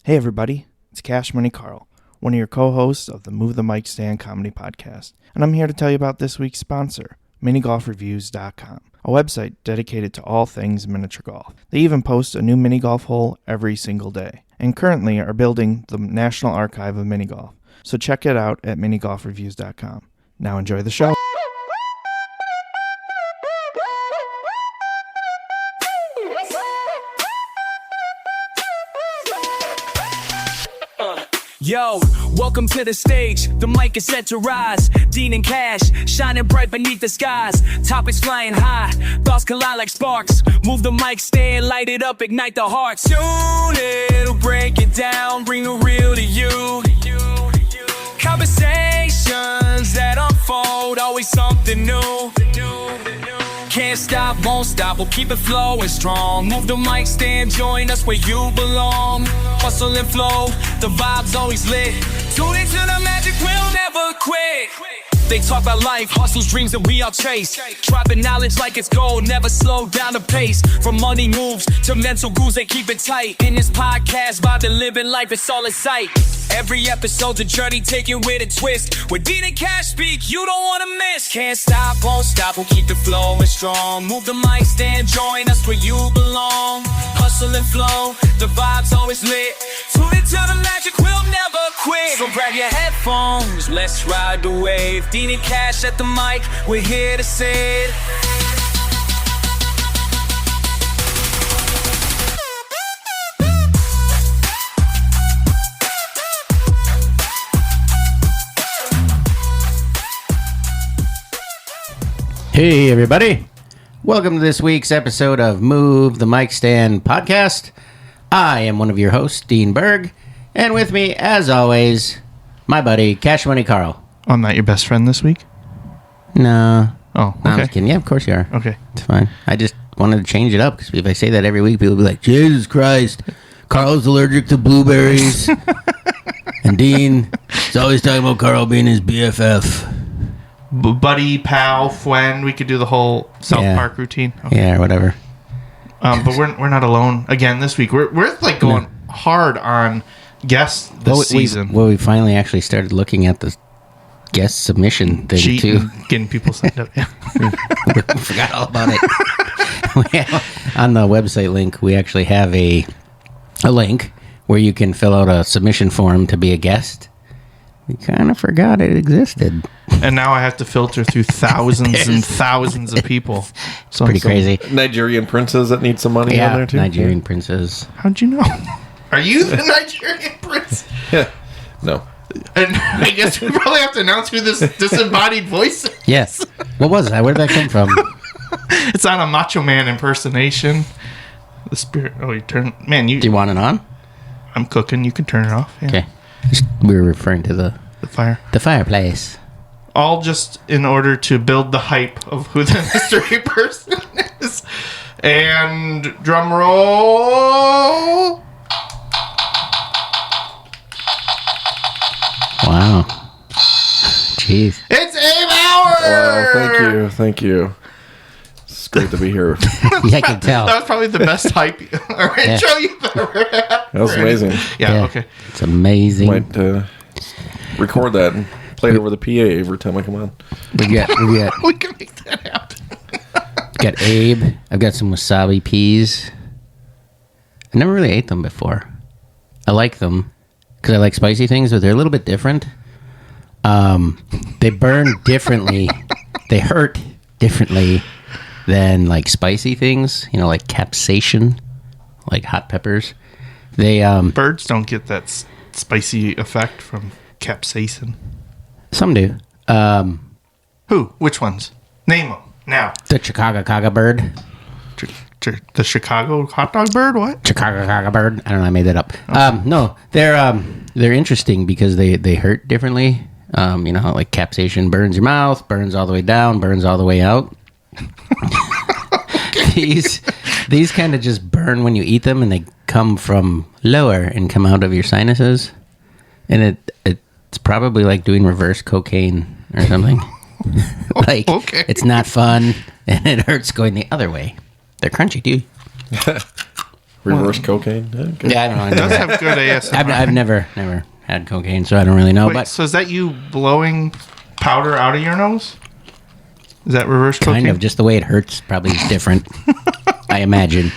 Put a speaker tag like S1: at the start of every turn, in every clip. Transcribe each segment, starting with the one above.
S1: Hey everybody, it's Money Karl, one of your co-hosts of the Move the Mic Stand comedy podcast, and I'm here to tell you about this week's sponsor, minigolfreviews.com, a website dedicated to all things miniature golf. They even post a new mini golf hole every single day, and currently are building the National Archive of Mini Golf, so check it out at minigolfreviews.com. Now enjoy the show.
S2: Yo, welcome to the stage. The mic is set to rise. Dean and Cash, shining bright beneath the skies. Topics flying high, thoughts collide like sparks. Move the mic stand, light it up, ignite the hearts. Soon it'll break it down, bring the real to you. Conversations that unfold, always something new. Can't stop, won't stop, we'll keep it flowing strong. Move the mic stand, join us where you belong. Hustle and flow, the vibe's always lit. Tune into the magic, we'll never quit. They talk about life, hustles, dreams that we all chase. Dropping knowledge like it's gold, never slow down the pace. From money moves to mental goals, they keep it tight. In this podcast, by the living life, it's all in sight. Every episode's a journey taken with a twist. With Dean and Cash speak, you don't wanna miss. Can't stop, won't stop, we'll keep the flowing strong. Move the mic stand, join us where you belong. Hustle and flow, the vibe's always lit. Tune into the magic, we'll never quit. So grab your headphones, let's ride the wave. Dean and Cash at the mic, we're here to say it.
S3: Hey everybody, welcome to this week's episode of Move the Mic Stand podcast. I am one of your hosts, Dean Berg, and with me, as always, my buddy, Money Karl.
S1: I'm not your best friend this week?
S3: No.
S1: Oh, okay.
S3: No, I'm just kidding. Yeah, of course you are.
S1: Okay.
S3: It's fine. I just wanted to change it up, because if I say that every week, people will be like, Jesus Christ, Carl's allergic to blueberries. And Dean is always talking about Carl being his BFF.
S1: Buddy, pal, friend. We could do the whole South Park routine. Okay.
S3: Yeah, or whatever.
S1: But we're not alone again this week. We're like going hard on guests this season.
S3: We finally actually started looking at the guest submission thing too.
S1: Getting people signed up. Yeah.
S3: We forgot all about it. On the website link, we actually have a link where you can fill out a submission form to be a guest. We kind of forgot it existed.
S1: And now I have to filter through thousands and thousands of people.
S3: So pretty crazy.
S4: Nigerian princes that need some money on there too.
S3: Nigerian princes.
S1: How'd you know? Are you the Nigerian prince?
S4: Yeah. No.
S1: And I guess we probably have to announce who this disembodied voice is.
S3: Yes. What was that? Where did that come from?
S1: It's on a Macho Man impersonation. The spirit. Oh, you turn. Man,
S3: Do you want it on?
S1: I'm cooking. You can turn it off. Yeah.
S3: Okay. We were referring to the
S1: fire.
S3: The fireplace.
S1: All just in order to build the hype of who the mystery person is. And drum roll.
S3: Wow. Jeez.
S1: It's Abe Auer.
S4: Wow, thank you. It's great to be here.
S3: Yeah, I can tell.
S1: That was probably the best hype or intro you've ever had.
S4: That was amazing.
S1: Yeah, okay.
S3: It's amazing.
S4: Might record that and play it over the PA every time I come on.
S3: We can
S1: make that happen.
S3: Got Abe. I've got some wasabi peas. I never really ate them before. I like them because I like spicy things, but they're a little bit different. They burn differently. They hurt differently than like spicy things. You know, like capsaicin, like hot peppers. They
S1: birds don't get that spicy effect from capsaicin.
S3: Some do.
S1: Who? Which ones? Name them now.
S3: The Chicago bird.
S1: The Chicago hot dog bird? What?
S3: Chicago bird. I don't know. I made that up. Okay. No, they're interesting because they hurt differently. You know, like capsaicin burns your mouth, burns all the way down, burns all the way out. These kind of just burn when you eat them, and they come from lower and come out of your sinuses, and it's probably like doing reverse cocaine or something. Like, okay. It's not fun, and it hurts going the other way. They're crunchy, too.
S4: Reverse cocaine. Okay.
S3: Yeah, I don't know. I
S1: It does
S3: never-
S1: have good ASMR.
S3: I've never had cocaine, so I don't really know.
S1: Wait,
S3: but
S1: so is that you blowing powder out of your nose? Is that reverse cocaine?
S3: kind of just the way it hurts probably is different. I imagine.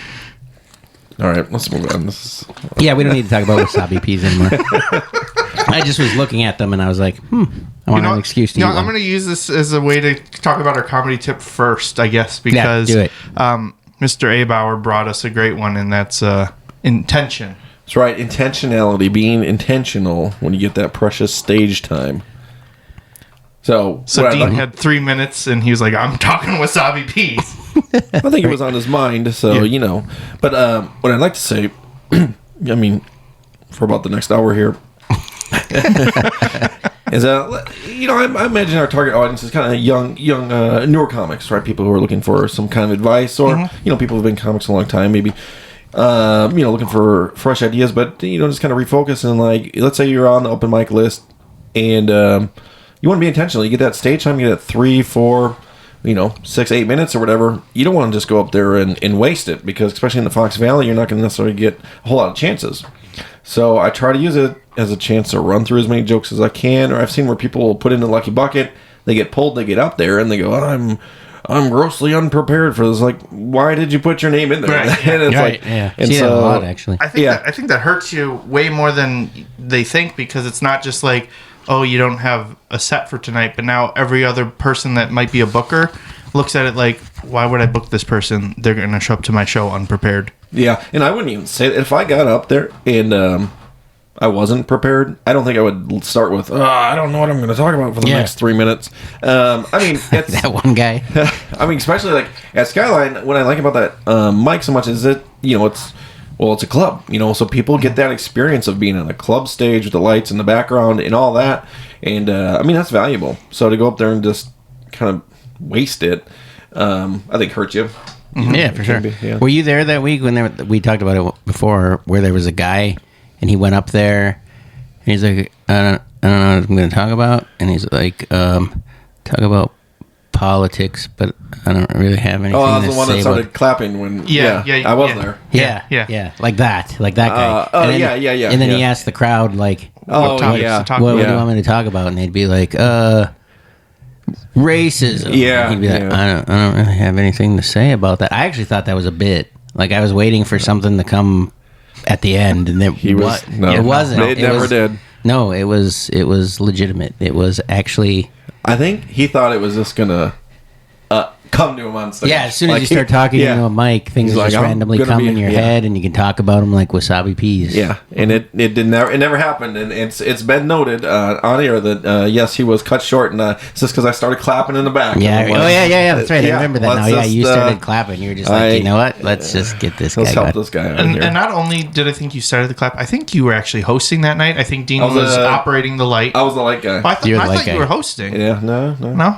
S4: All right, let's move on. This is,
S3: Yeah, we don't need to talk about wasabi peas anymore. I just was looking at them and I was like, I want an excuse to eat
S1: I'm
S3: one.
S1: going to use this as a way to talk about our comedy tip first, I guess, because
S3: do it.
S1: Mr. Abe Auer brought us a great one, and that's intention.
S4: that's right. Intentionality, being intentional when you get that precious stage time. So what
S1: Dean
S4: I'd like-
S1: had 3 minutes, and he was like, I'm talking wasabi peas.
S4: I think it was on his mind, so you know. But what I'd like to say, I mean, for about the next hour here, is I imagine our target audience is kind of young, newer comics, right? People who are looking for some kind of advice, or people who've been comics a long time, maybe. Looking for fresh ideas, but just kind of refocus and like, let's say you're on the open mic list, and you want to be intentional. You get that stage time, you get 3, 4. 6, 8 minutes or whatever. You don't want to just go up there and waste it, because especially in the Fox Valley, you're not going to necessarily get a whole lot of chances. So I try to use it as a chance to run through as many jokes as I can. Or I've seen where people will put in a lucky bucket, they get pulled, they get up there, and they go, I'm grossly unprepared for this. Like, why did you put your name in there?
S1: Right,
S4: And it's
S3: Right,
S4: like,
S3: yeah.
S4: and
S3: See that a
S4: so-
S3: lot, actually.
S1: I think
S4: Yeah.
S1: I think that hurts you way more than they think, because it's not just like, oh, you don't have a set for tonight, but now every other person that might be a booker looks at it like, why would I book this person? They're going to show up to my show unprepared.
S4: Yeah, and I wouldn't even say that. If I got up there and I wasn't prepared, I don't think I would start with, I don't know what I'm going to talk about for the next 3 minutes. I mean, it's,
S3: That one guy.
S4: I mean, especially like at Skyline, what I like about that mic so much is that, it's a club, so people get that experience of being on a club stage with the lights in the background and all that. And, that's valuable. So to go up there and just kind of waste it, I think hurts you.
S3: Yeah, for sure.
S4: be, yeah.
S3: Were you there that week when we talked about it before, where there was a guy and he went up there and he's like, I don't know what I'm going to talk about, and he's like, talk about politics, but I don't really have anything
S4: Oh, I was
S3: to
S4: the one
S3: say
S4: that started
S3: about.
S4: clapping when,
S1: Yeah,
S4: I was
S1: yeah.
S4: there.
S3: Yeah, like that guy.
S4: Yeah.
S3: And then he
S4: yeah.
S3: asked the crowd, like,
S4: Oh,
S1: topics
S4: yeah.
S1: to talk
S3: what do
S4: Yeah.
S3: you want me to talk about? And they'd be like, racism.
S4: Yeah,
S3: And he'd be like,
S4: yeah.
S3: I don't really have anything to say about that. I actually thought that was a bit. Like, I was waiting for something to come at the end, and then
S4: He was, no,
S3: it wasn't.
S4: It never did.
S3: No, it was legitimate. It was actually.
S4: I think he thought it was just gonna come to him on stage.
S3: Yeah, as soon as
S4: Like,
S3: you start talking into a mic, things
S4: He's like,
S3: just
S4: "I'm
S3: randomly
S4: gonna
S3: come
S4: be-
S3: in your
S4: yeah.
S3: head, and you can talk about them like wasabi peas.
S4: Yeah, and it never happened, and it's been noted on air that yes, he was cut short, and it's just because I started clapping in the back.
S3: Yeah.
S4: And I'm
S3: Oh,
S4: like,
S3: yeah. That's right. I remember that now.
S4: let's
S3: Yeah,
S4: just,
S3: you started clapping. You were just like, you know what? Let's just get this guy.
S4: Let's help
S3: going.
S4: this guy out
S1: And,
S4: here.
S1: and not only did I think you started the clap, I think you were actually hosting that night. I think Dean
S4: I was,
S1: was operating the light.
S4: I was the light guy.
S1: I thought,
S3: You're the
S1: I
S3: light
S1: thought
S3: guy.
S1: you were hosting.
S4: Yeah, no.
S1: No?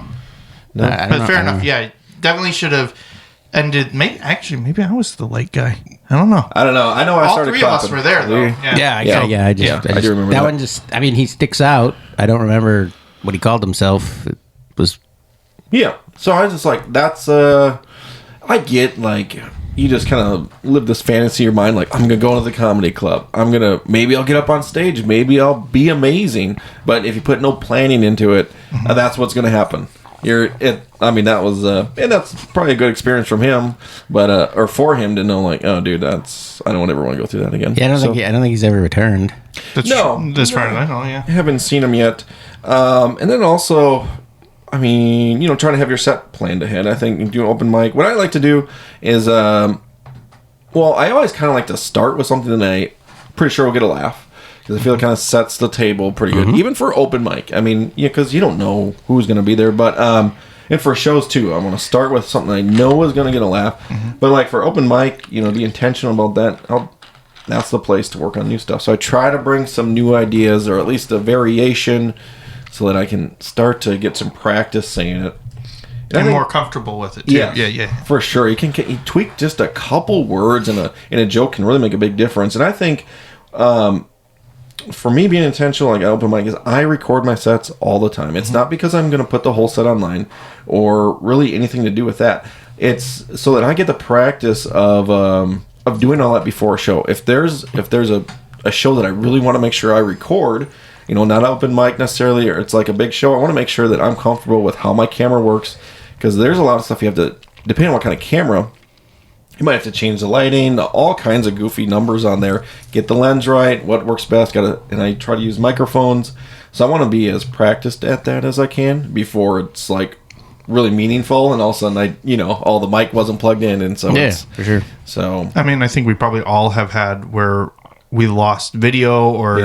S3: I don't
S1: But
S3: know,
S1: fair
S3: I don't
S1: enough.
S3: know.
S1: Yeah, definitely should have ended. Maybe I was the light guy. I don't know.
S4: I don't know. I know I
S1: All
S4: started
S1: three
S4: clapping.
S1: of us were there, though. Yeah.
S3: Yeah, I
S4: do remember
S3: that
S4: that.
S3: one. Just, I mean, he sticks out. I don't remember what he called himself. It was
S4: Yeah. So I was just like, that's I get like you just kind of live this fantasy in your mind, like I'm gonna go to the comedy club. Maybe I'll get up on stage. Maybe I'll be amazing. But if you put no planning into it, that's what's gonna happen. That was, and that's probably a good experience from him, but or for him to know, like, oh, dude, I don't ever want to go through that again.
S3: I don't think he's ever returned.
S1: That's
S4: No.
S1: As far as I know, yeah.
S4: I haven't seen him yet. And then also, I mean, trying to have your set planned ahead. I think doing open mic. What I like to do is, I always kind of like to start with something that I'm pretty sure will get a laugh. Because I feel it kind of sets the table pretty good. Even for open mic. I mean, because you don't know who's going to be there. But, and for shows too, I want to start with something I know is going to get a laugh. But like for open mic, be intentional about that. That's the place to work on new stuff. So I try to bring some new ideas, or at least a variation, so that I can start to get some practice saying it. I
S1: And
S4: think-
S1: more comfortable with it, too.
S4: Yes,
S1: Yeah.
S4: for sure. You tweak just a couple words in a joke can really make a big difference. And I think, for me being intentional, like at open mic, is I record my sets all the time. It's not because I'm going to put the whole set online, or really anything to do with that. It's so that I get the practice of of doing all that before a show. If there's a show that I really want to make sure I record, not open mic necessarily, or it's like a big show, I want to make sure that I'm comfortable with how my camera works, because there's a lot of stuff you have to, depending on what kind of camera, you might have to change the lighting, all kinds of goofy numbers on there, get the lens right, what works best, and I try to use microphones, so I want to be as practiced at that as I can before it's like really meaningful, and all of a sudden all the mic wasn't plugged in, and so
S3: for sure.
S4: So
S1: I mean, I think we probably all have had where we lost video or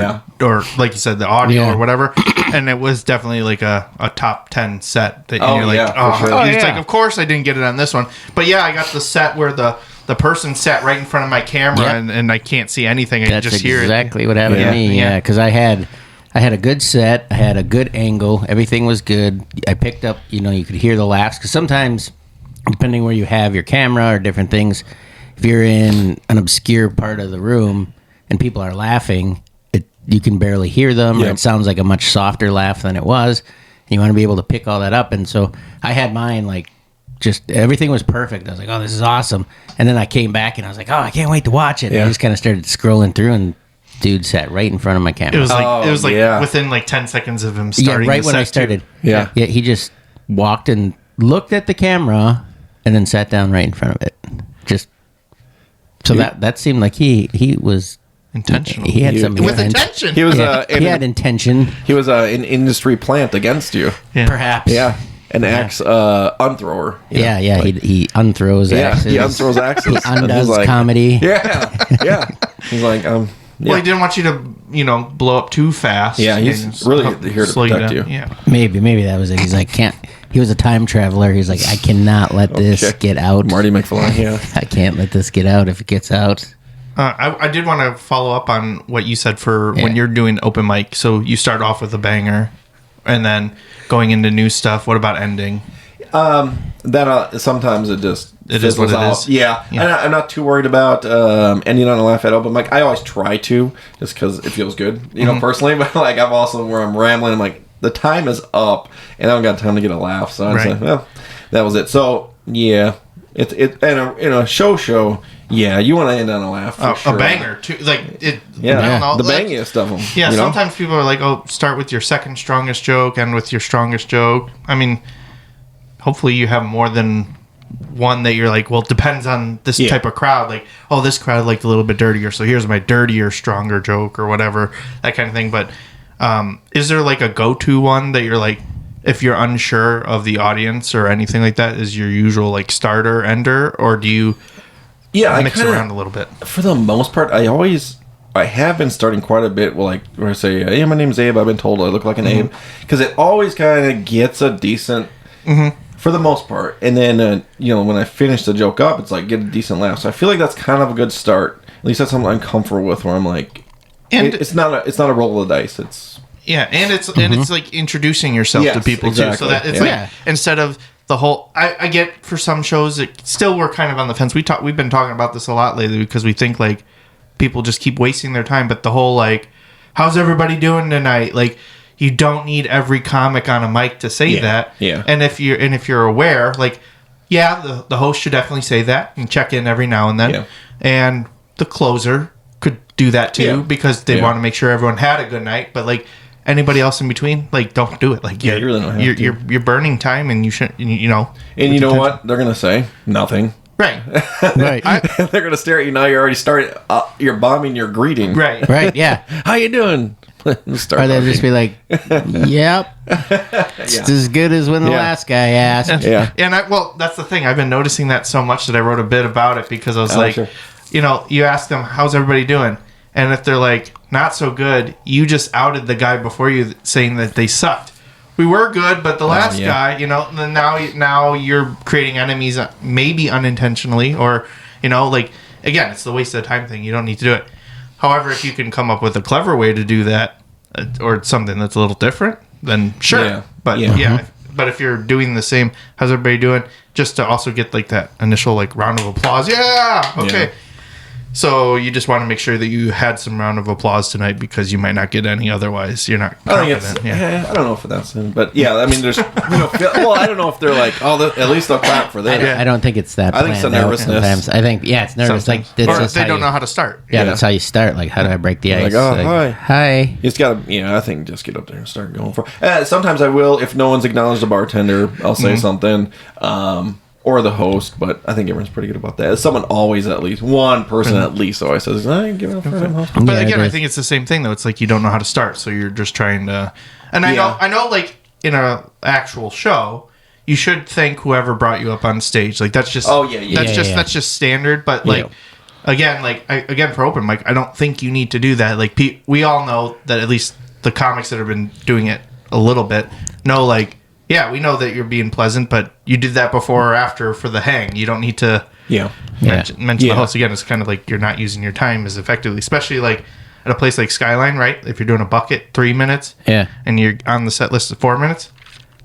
S1: like you said, the audio or whatever, and it was definitely like a top 10 set that you're like, it's like, of course I didn't get it on this one, but I got the set where the person sat right in front of my camera and I can't see anything. I just hear it.
S3: That's exactly what happened to me. Yeah, because I had a good set, I had a good angle, everything was good. I picked up, you could hear the laughs, because sometimes, depending where you have your camera or different things, if you're in an obscure part of the room and people are laughing, you can barely hear them. Or it sounds like a much softer laugh than it was. And you want to be able to pick all that up. And so I had mine, like, just everything was perfect. I was like, oh, this is awesome. And then I came back and I was like, oh, I can't wait to watch it. And I just kind of started scrolling through, and dude sat right in front of my camera.
S1: It was like within like 10 seconds of him starting.
S3: Yeah, right when I started.
S4: Yeah,
S3: he just walked and looked at the camera and then sat down right in front of it. Just so that seemed like he was
S1: intentional.
S3: He had some
S1: with intention.
S4: He was
S3: he had intention.
S4: He was an industry plant against you,
S3: perhaps.
S4: Yeah, an axe unthrower.
S3: Yeah. He unthrows axes.
S4: He unthrows axes.
S3: He undoes comedy.
S4: Yeah. He's like,
S1: Well, he didn't want you to, blow up too fast.
S4: Yeah, he's really here to protect you.
S1: Yeah.
S3: Maybe that was it. He's like, he was a time traveler. He's like, I cannot let this get out.
S4: Marty McFly,
S3: I can't let this get out. If it gets out.
S1: I did want to follow up on what you said for when you're doing open mic. So you start off with a banger and then going into new stuff. What about ending?
S4: Sometimes it just
S1: is what it is.
S4: Yeah. I'm not too worried about ending on a laugh at open mic. I always try to, just because it feels good, personally. But like I'm also where I'm rambling. I'm like, the time is up, and I don't got time to get a laugh. So I'm like, well, that was it. So yeah, it and in a show. Yeah, you want to end on a laugh.
S1: A banger too, like it.
S4: Yeah,
S1: I don't know,
S4: the bangiest of them.
S1: Yeah, sometimes people are like, "Oh, start with your second strongest joke, end with your strongest joke." I mean, hopefully you have more than one that you're like, well, it depends on this type of crowd. Like, oh, this crowd liked a little bit dirtier, so here's my dirtier, stronger joke or whatever, that kind of thing. But is there like a go-to one that you're like, if you're unsure of the audience or anything like that, is your usual like starter, ender, or do you mix around a little bit? For
S4: the most part, I have been starting quite a bit where I say, hey, my name's Abe, I've been told I look like an Abe, because it always kind of gets a decent for the most part, and then when I finish the joke up, it's like get a decent laugh. So I feel like that's kind of a good start. At least that's something I'm comfortable with, where I'm like, and it's not a roll of the dice. It's
S1: it's like introducing yourself to people too. So that it's like instead of the whole, I get for some shows that still we're kind of on the fence. We've been talking about this a lot lately because we think like people just keep wasting their time. But the whole like, how's everybody doing tonight? Like, you don't need every comic on a mic to say that. Yeah. And if you're aware, like, the host should definitely say that and check in every now and then. Yeah. And the closer could do that too because they want to make sure everyone had a good night. But like anybody else in between, like, don't do it. Like, you really don't have to. You're burning time, and you shouldn't. And you know
S4: what they're gonna say? Nothing.
S1: Right.
S4: They're gonna stare at you now. You're already started. You're bombing your greeting.
S3: Right. Yeah.
S4: How you doing?
S3: Or they'll just be like, "Yep, it's as good as when the last guy asked."
S1: And that's the thing. I've been noticing that so much that I wrote a bit about it because I was you ask them, "How's everybody doing?" And if they're like, "Not so good," you just outed the guy before you, saying that they sucked. We were good, but the last guy, then now you're creating enemies, maybe unintentionally, or like, again, it's the waste of time thing. You don't need to do it. However, if you can come up with a clever way to do that, or something that's a little different, then sure. Yeah. But but if you're doing the same, how's everybody doing? Just to also get like that initial like round of applause. Yeah. Okay. So you just want to make sure that you had some round of applause tonight because you might not get any otherwise. You're not
S4: I think
S1: confident.
S4: I don't know if that's in, but yeah, I mean, there's, well, I don't know if they're like, oh, at least they'll clap for this.
S3: I don't think it's that.
S4: I think it's a
S3: planned out
S4: nervousness.
S3: sometimes. I think, it's nervous.
S1: Sometimes.
S3: Like,
S1: Or
S3: that's
S1: they
S3: how
S1: don't
S3: you-
S1: know how to start.
S3: Yeah, that's how you start. Like, how do I break the ice?
S4: Like, oh, hi.
S3: Hi.
S4: You just gotta, I think just get up there and start going for it. Sometimes I will, if no one's acknowledged the bartender, I'll say something, or the host, but I think everyone's pretty good about that. Someone always, at least, one person at least always says, give it up for him, host.
S1: But
S3: Yeah,
S1: again,
S3: it
S1: I
S3: is.
S1: think it's the same thing though. It's like you don't know how to start, so you're just trying to. And I know, like in a actual show, you should thank whoever brought you up on stage. Like that's just.
S4: Oh, yeah.
S1: That's just standard. But like, again, for open mic, I don't think you need to do that. Like we all know that at least the comics that have been doing it a little bit know like. Yeah, we know that you're being pleasant, but you did that before or after for the hang. You don't need to mention the host again. It's kind of like you're not using your time as effectively, especially like at a place like Skyline, right? If you're doing a bucket, 3 minutes, and you're on the set list of 4 minutes,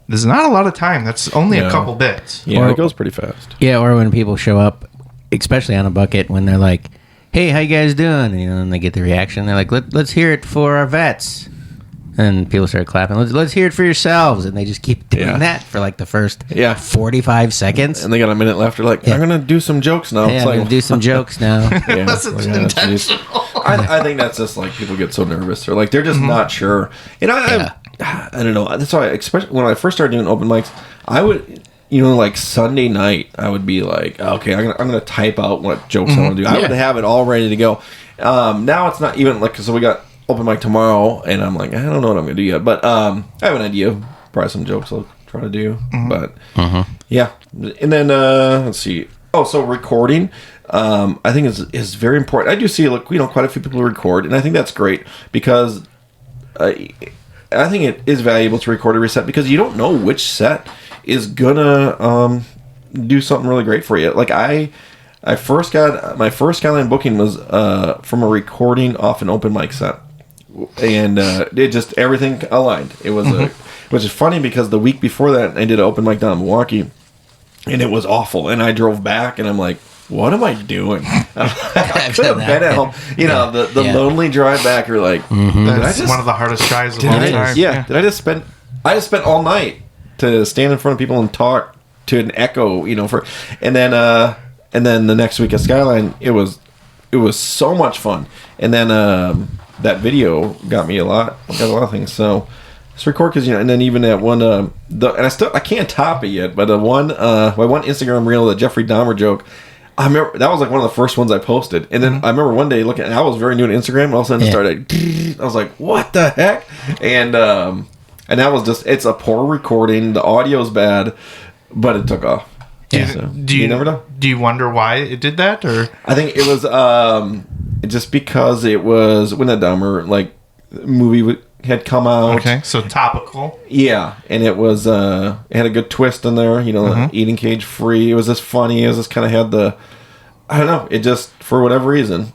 S1: there's not a lot of time. That's only a couple bits.
S4: Yeah, it goes pretty fast.
S3: Yeah, or when people show up, especially on a bucket, when they're like, "Hey, how you guys doing?" And they get the reaction. They're like, "Let's hear it for our vets." And people start clapping. Let's hear it for yourselves. And they just keep doing that for like the first 45 seconds.
S4: And they got a minute left. They're like, I'm going to do some jokes now.
S3: Yeah,
S4: It's
S3: I'm
S4: like,
S3: going to do some jokes now.
S1: That's intentional.
S4: I think that's just like people get so nervous. They're like, they're just not sure. And I don't know. That's why, especially when I first started doing open mics, I would, like Sunday night, I would be like, okay, I'm gonna type out what jokes I want to do. I would have it all ready to go. Now it's not even like, so we got open mic tomorrow, and I'm like, I don't know what I'm gonna do yet, but I have an idea of probably some jokes I'll try to do. But yeah, and then let's see. Oh, so recording, I think is very important. I do see quite a few people record, and I think that's great because I think it is valuable to record every set because you don't know which set is gonna do something really great for you. Like I first got my first Skyline booking was from a recording off an open mic set. And it just everything aligned. It was which is funny because the week before that I did an open mic down in Milwaukee, and it was awful. And I drove back, and I'm like, "What am I doing?" I could have been at home. The lonely drive back. You're like,
S1: That's one of the hardest drives of all time.
S4: Did I just spend? I just spent all night to stand in front of people and talk to an echo. And then the next week at Skyline, it was so much fun. And then that video got me a lot of things. So let's record because and then even that one and I can't top it yet, but the one my one Instagram reel, the Jeffrey Dahmer joke, I remember that was like one of the first ones I posted. And then I remember one day looking, and I was very new to Instagram, and all of a sudden it started. I was like, what the heck? And that was just, it's a poor recording. The audio's bad, but it took off.
S1: Do you never know? Do you wonder why it did that, or
S4: I think it was just because it was when the Dahmer movie had come out.
S1: Okay, so topical.
S4: Yeah, and it was it had a good twist in there. Eating cage free. It was just funny. It was just kind of had the, I don't know. It just, for whatever reason,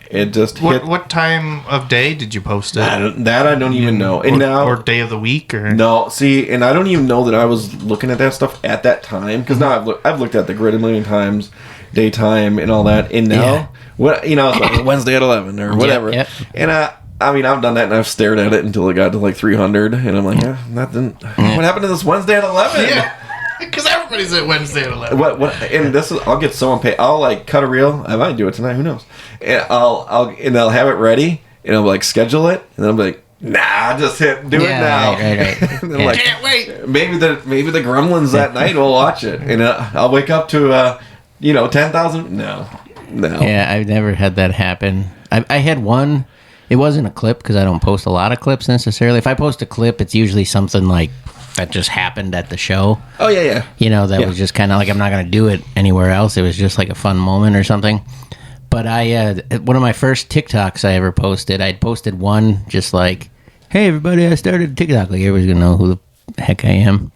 S4: it just hit.
S1: What time of day did you post it?
S4: That I don't even know. And
S1: or day of the week, or
S4: no. See, and I don't even know that I was looking at that stuff at that time because now I've looked at the grid a million times, daytime and all that, and now it's like Wednesday at 11 or whatever.
S3: Yep.
S4: And I mean, I've done that and I've stared at it until it got to like 300, and I'm like, nothing. What happened to this Wednesday at 11?
S1: Yeah. Because everybody's at Wednesday at 11.
S4: What? And this is, I'll get someone paid. I'll cut a reel. I might do it tonight. Who knows? And I'll have it ready, and I'll schedule it, and then I'll be like, nah, just do it now.
S3: Right.
S4: And then
S1: Can't wait.
S4: Maybe the gremlins that night will watch it, and I'll wake up to 10,000. No.
S3: Yeah, I've never had that happen. I had one. It wasn't a clip because I don't post a lot of clips necessarily. If I post a clip, it's usually something like that just happened at the show.
S4: Oh, yeah.
S3: That was just kind of like, I'm not going to do it anywhere else. It was just like a fun moment or something. But one of my first TikToks I ever posted, I'd posted one just like, hey, everybody, I started a TikTok. Like, everybody's going to know who the heck I am.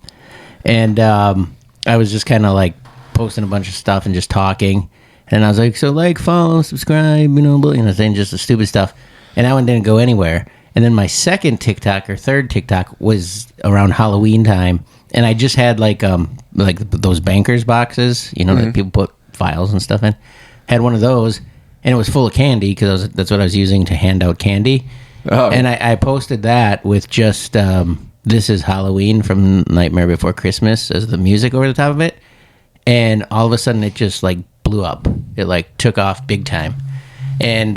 S3: And I was just kind of like posting a bunch of stuff and just talking. And I was like, so follow, subscribe, saying just the stupid stuff. And that one didn't go anywhere. And then my second TikTok or third TikTok was around Halloween time, and I just had like those bankers boxes, that people put files and stuff in. Had one of those, and it was full of candy because that's what I was using to hand out candy.
S4: Oh.
S3: And I posted that with just "This Is Halloween" from Nightmare Before Christmas as the music over the top of it, and all of a sudden it just like blew up. It like took off big time, and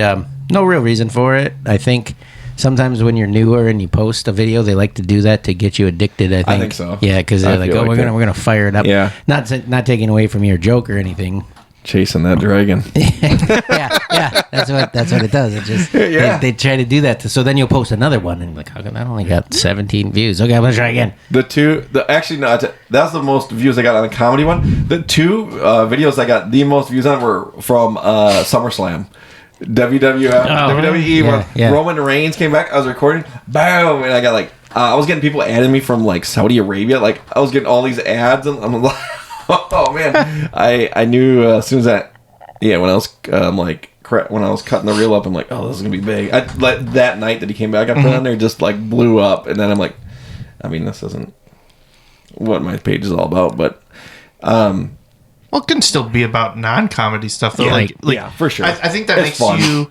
S3: no real reason for it. I think sometimes when you're newer and you post a video, they like to do that to get you addicted. I think
S4: so.
S3: Yeah, because they're like,
S4: feel
S3: "Oh,
S4: like
S3: we're gonna fire it up."
S4: Yeah.
S3: Not taking away from your joke or anything.
S4: Chasing that dragon.
S3: yeah. That's what it does. It just they try to do that. So then you'll post another one and like, how come that only got 17 views? Okay, I'm gonna try again.
S4: That's the most views I got on the comedy one. The two videos I got the most views on were from SummerSlam. WWE when Roman Reigns came back. I was recording, boom, and I got like I was getting people adding me from like Saudi Arabia. Like I was getting all these ads, and I'm like, oh man, I knew as soon as that, when I was when I was cutting the reel up, I'm like, oh, this is gonna be big. That night that he came back, I put on there, just like blew up, and then I'm like, I mean, this isn't what my page is all about, but
S1: well, it can still be about non-comedy stuff, though.
S4: Yeah, for sure.
S1: I think that makes
S4: fun.
S1: you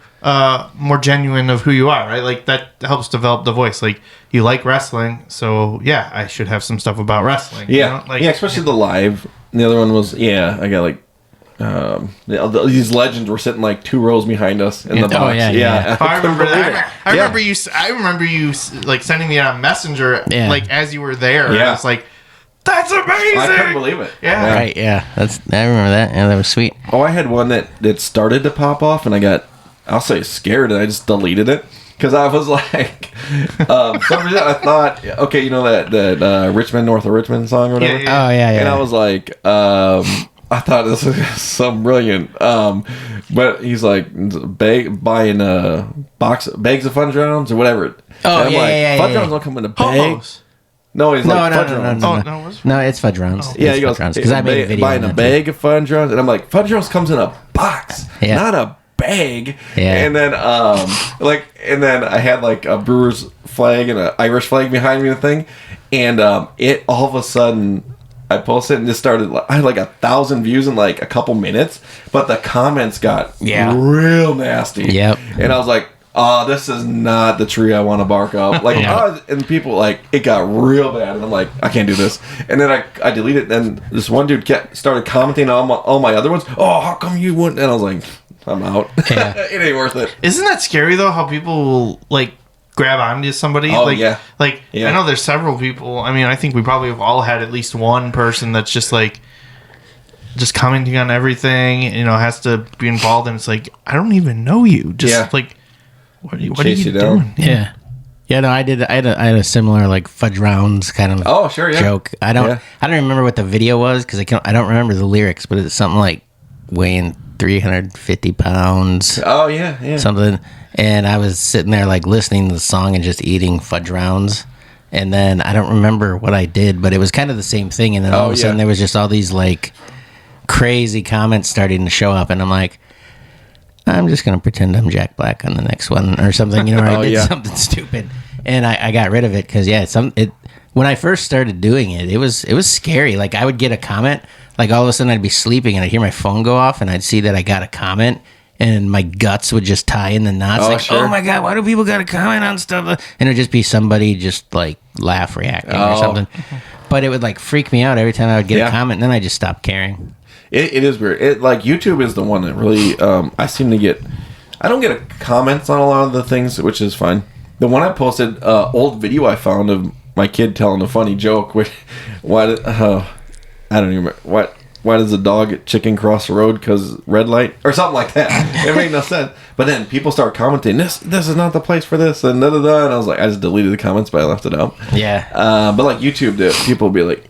S1: more genuine of who you are, right? Like, that helps develop the voice. Like, you like wrestling, so, yeah, I should have some stuff about wrestling.
S4: Yeah,
S1: you know? Like,
S4: especially the live. The other one was, I got like, these legends were sitting like 2 rows behind us in the box.
S3: Oh, yeah.
S1: I remember that. I remember
S4: Yeah.
S1: I remember you like sending me on Messenger, like as you were there.
S4: Yeah.
S1: And I was like, "That's amazing!"
S4: I couldn't believe it.
S1: Yeah.
S3: Right, yeah. I remember that. Yeah, that was sweet.
S4: Oh, I had one that started to pop off, and I got, I'll say, scared, and I just deleted it because I was like, for some reason I thought, okay, you know that Richmond North of Richmond song or whatever.
S3: Oh, yeah.
S4: And I was like, I thought this was so brilliant. But he's like buying bags of Fudge Rounds or whatever.
S3: Oh,
S4: and I'm
S3: yeah.
S4: Fudge Rounds don't come in a bag.
S1: Homos.
S4: No, he's like Fudge
S3: no.
S4: Rounds.
S1: Oh, no, what's
S3: No, it's Fudge Rounds.
S4: Yeah,
S3: It's
S4: he goes,
S3: Fudge Rounds, because I made a video
S4: buying
S3: on
S4: a
S3: that,
S4: bag of Fudge Rounds, and I'm like, Fudge Rounds comes in a box, not a bag.
S3: Yeah.
S4: And then I had like a Brewers flag and an Irish flag behind me and thing, and it all of a sudden I posted and just started. I had like 1,000 views in like a couple minutes, but the comments got real nasty.
S3: Yep.
S4: And I was like, oh, this is not the tree I want to bark up. Like, and people, like, it got real bad. And I'm like, I can't do this. And then I deleted it. And this one dude started commenting on all my other ones. Oh, how come you wouldn't? And I was like, I'm out.
S3: Yeah.
S4: It ain't worth it.
S1: Isn't that scary though? How people will like grab onto somebody?
S4: Oh,
S1: like,
S4: yeah.
S1: Like, I know there's several people. I mean, I think we probably have all had at least one person that's just like, just commenting on everything. You know, has to be involved. And it's like, I don't even know you. Just like. What are you doing?
S3: Yeah. Yeah, no, I had a similar like Fudge Rounds kind of joke. I don't remember what the video was because I don't remember the lyrics, but it's something like weighing 350 pounds.
S4: Oh yeah.
S3: Something. And I was sitting there like listening to the song and just eating Fudge Rounds. And then I don't remember what I did, but it was kind of the same thing. And then all of a sudden there was just all these like crazy comments starting to show up, and I'm like, I'm just going to pretend I'm Jack Black on the next one or something, you know, or I did something stupid. And I got rid of it because, when I first started doing it, it was scary. Like, I would get a comment, like, all of a sudden I'd be sleeping and I'd hear my phone go off and I'd see that I got a comment and my guts would just tie in the knots. Oh my God, why do people got to comment on stuff? And it'd just be somebody just, like, laugh reacting or something. But it would, like, freak me out every time I would get a comment, and then I just stopped caring.
S4: It is weird. Like, YouTube is the one that really I don't get comments on a lot of the things, which is fine. The one I posted, old video I found of my kid telling a funny joke. Which, I don't even remember. Why does a dog get chicken cross the road? Because red light or something like that. It made no sense. But then people start commenting, this is not the place for this, and and I was like, I just deleted the comments, but I left it out.
S3: Yeah.
S4: But like YouTube, people will be like,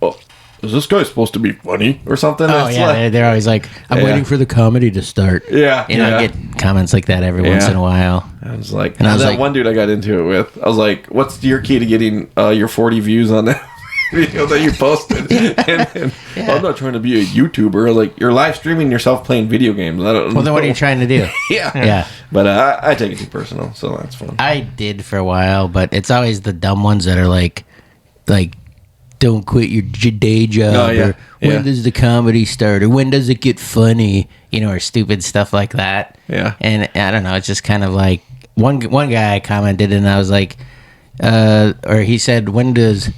S4: oh, is this guy supposed to be funny or something?
S3: Oh,
S4: it's
S3: yeah. They're always like, I'm waiting for the comedy to start.
S4: Yeah.
S3: You know, I get comments like that every once in a while.
S4: I was like, that one dude I got into it with, I was like, what's your key to getting your 40 views on that video that you posted? And I'm not trying to be a YouTuber. Like, you're live streaming yourself playing video games. I don't
S3: Well, then what are you trying to do?
S4: Yeah. But I take it too personal, so that's fun.
S3: I did for a while, but it's always the dumb ones that are like don't quit your day job, or when does the comedy start, or when does it get funny, or stupid stuff like that.
S4: Yeah.
S3: And I don't know, it's just kind of like one guy commented, and I was like, or he said, when does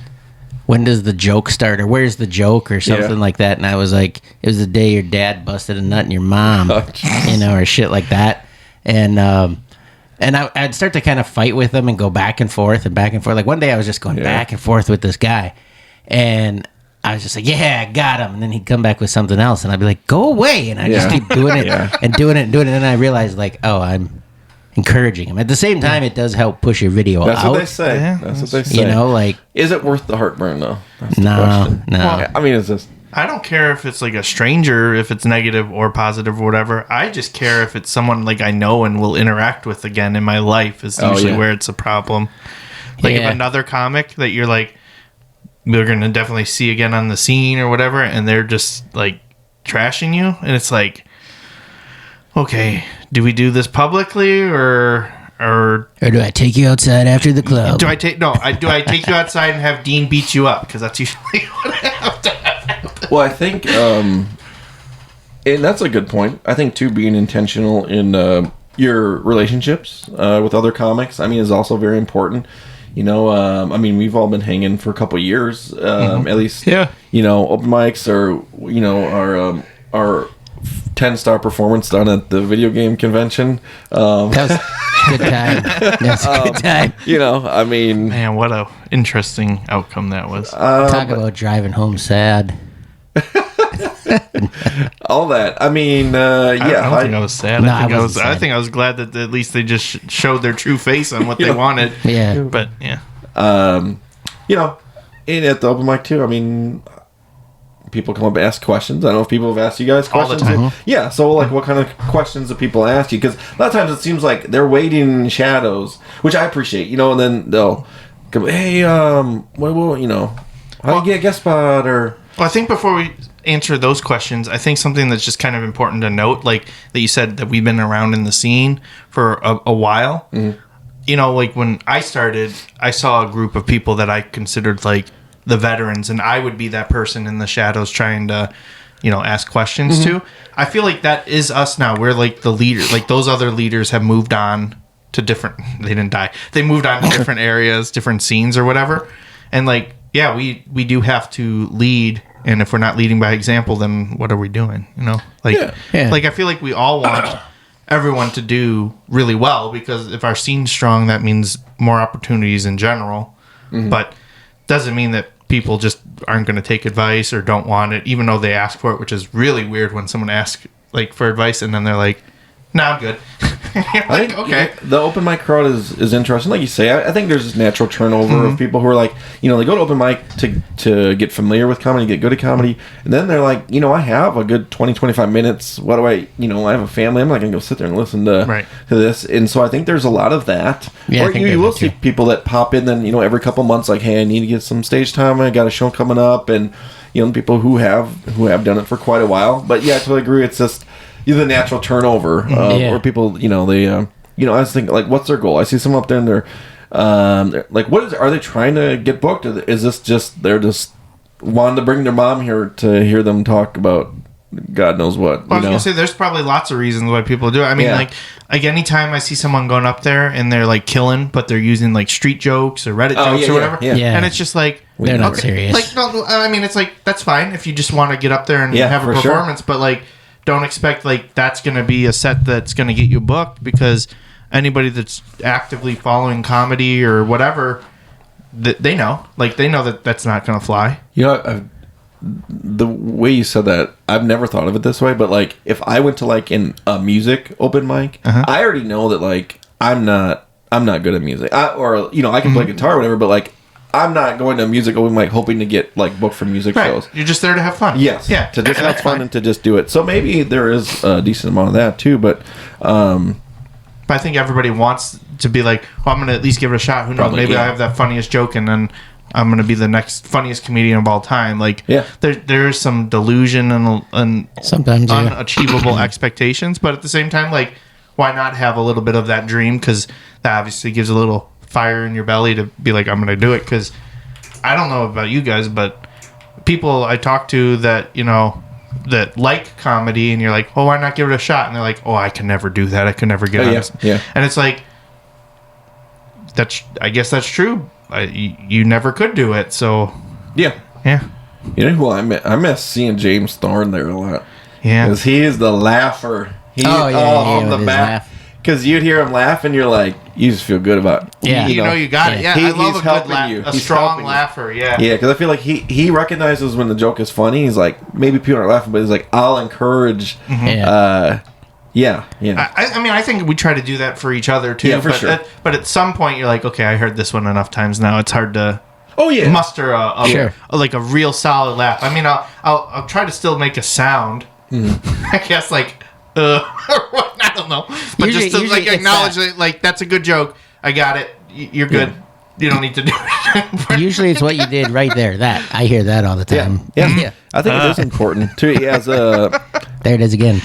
S3: the joke start, or where's the joke, or something like that. And I was like, it was the day your dad busted a nut in your mom, or shit like that. And I'd start to kind of fight with him and go back and forth. Like one day I was just going back and forth with this guy, and I was just like, yeah, I got him. And then he'd come back with something else, and I'd be like, go away. And I just keep doing it and doing it. And then I realized, like, oh, I'm encouraging him. At the same time, it does help push your video
S4: That's
S3: out.
S4: what they say.
S1: Yeah,
S4: that's what they say.
S3: Like,
S4: is it worth the heartburn, though? That's the
S3: no.
S4: question.
S1: Well,
S4: I mean, it's just...
S1: I don't care if it's like a stranger, if it's negative or positive or whatever. I just care if it's someone like I know and will interact with again in my life is usually where it's a problem. Like if another comic that you're like, we're going to definitely see again on the scene or whatever, and they're just like trashing you, and it's like, okay, do we do this publicly or
S3: do I take you outside after the club?
S1: do I take you outside and have Dean beat you up? Because that's usually what happens.
S4: Well, I think, and that's a good point. I think, too, being intentional in your relationships with other comics, I mean, is also very important. I mean, we've all been hanging for a couple of years, at least, open mics or, our 10-star performance done at the video game convention.
S3: That was a good time. That's a good time.
S4: I mean...
S1: Man, what a interesting outcome that was.
S3: Talk about driving home sad.
S4: All that. I mean,
S1: I don't think I was sad.
S3: No,
S1: I think I was glad that at least they just showed their true face on what they wanted.
S3: Yeah.
S1: But yeah.
S4: And at the open mic too, I mean, people come up and ask questions. I don't know if people have asked you guys questions.
S1: All the time.
S4: Yeah, so like what kind of questions do people ask you? Because a lot of times it seems like they're waiting in shadows, which I appreciate, and then they'll go, hey, how do you get a guest spot? Or...
S1: Well, I think before we answer those questions, I think something that's just kind of important to note, like that you said that we've been around in the scene for a while. Mm-hmm. Like when I started, I saw a group of people that I considered like the veterans, and I would be that person in the shadows trying to, ask questions to. I feel like that is us now. We're like the leader. Like those other leaders have moved on to different. They didn't die. They moved on to different areas, different scenes, or whatever. And like, yeah, we do have to lead. And if we're not leading by example, then what are we doing? Like I feel like we all want everyone to do really well, because if our scene's strong, that means more opportunities in general. Mm-hmm. But doesn't mean that people just aren't going to take advice or don't want it, even though they ask for it, which is really weird when someone asks like for advice and then they're like, "No, I'm good."
S4: I think okay. The open mic crowd is interesting. Like you say, I think there's this natural turnover of people who are like, they go to open mic to get familiar with comedy, get good at comedy, and then they're like, I have a good 20, 25 minutes. What do I have a family. I'm not going to go sit there and listen to this. And so I think there's a lot of that.
S3: Yeah,
S4: or you will see people that pop in then, every couple months, like, hey, I need to get some stage time. I got a show coming up. And, people who have done it for quite a while. But yeah, I totally agree. It's just... the natural turnover, or people, they, I was thinking, like, what's their goal? I see someone up there and they're like, are they trying to get booked? Or is this just, they're just wanting to bring their mom here to hear them talk about God knows what?
S1: Well, I was going to say, there's probably lots of reasons why people do it. I mean, like anytime I see someone going up there and they're like killing, but they're using like street jokes or Reddit jokes or whatever.
S3: Yeah.
S1: And it's just like,
S3: they're not serious.
S1: Like, no, I mean, it's like, that's fine if you just want to get up there and have a performance, but like, don't expect like that's going to be a set that's going to get you booked, because anybody that's actively following comedy or whatever, they know that that's not going to fly.
S4: The way you said that, I've never thought of it this way, but like if I went to like a music open mic, I already know that like I'm not good at music, I can play guitar or whatever, but like I'm not going to a music open mic hoping to get like booked for music shows.
S1: You're just there to have fun.
S4: Yes.
S1: Yeah.
S4: To just have fun and to just do it. So maybe there is a decent amount of that too, but
S1: I think everybody wants to be like, I'm going to at least give it a shot. Who knows? Maybe I have that funniest joke and then I'm going to be the next funniest comedian of all time. Like, there is some delusion and
S3: sometimes
S1: unachievable expectations, but at the same time, like, why not have a little bit of that dream? Because that obviously gives a little fire in your belly to be like, I'm going to do it. Because I don't know about you guys, but people I talk to that, that like comedy, and you're like, oh, why not give it a shot? And they're like, oh, I can never do that. I can never get on this.
S4: Yeah.
S1: And it's like, I guess that's true. You never could do it. So
S4: Yeah. You know who I miss seeing James Thorne there a lot.
S1: Yeah.
S4: Because he is the laugher. On the back. Because you'd hear him laugh, and you're like, you just feel good about it.
S1: Yeah. You got it. Yeah. I love
S4: he's
S1: a good
S4: helping you.
S1: a
S4: He's
S1: strong
S4: helping
S1: laugher. Yeah.
S4: Yeah, because I feel like he recognizes when the joke is funny. He's like, maybe people aren't laughing, but he's like, I'll encourage. Yeah.
S1: I mean, I think we try to do that for each other too.
S4: Yeah, for sure.
S1: But at some point, you're like, okay, I heard this one enough times now. It's hard to muster a real solid laugh. I mean, I'll try to still make a sound. I guess I don't know, but
S3: Usually
S1: just to like
S3: it's
S1: acknowledge that, like, that's a good joke. I got it. You're good.
S4: Yeah.
S1: You don't need to do it.
S3: Usually it's what you did right there. That I hear that all the time.
S4: Yeah. I think it is important too. As
S3: there it is again.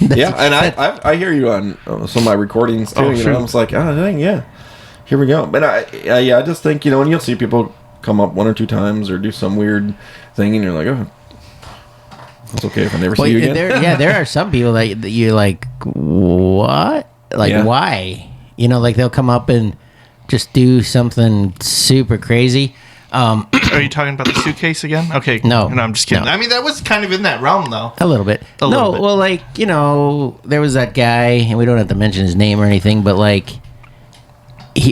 S4: and I hear you on some of my recordings too. I'm just like, oh dang, yeah, here we go. But I just think, and you'll see people come up one or two times or do some weird thing, and you're like, oh, it's okay if I never see you again.
S3: There are some people that you're like, what? Like, why? Like they'll come up and just do something super crazy.
S1: Are you talking about the suitcase again? Okay.
S3: No,
S1: I'm just kidding.
S3: No.
S1: I mean, that was kind of in that realm, though.
S3: A little bit. Well, like, there was that guy, and we don't have to mention his name or anything, but like,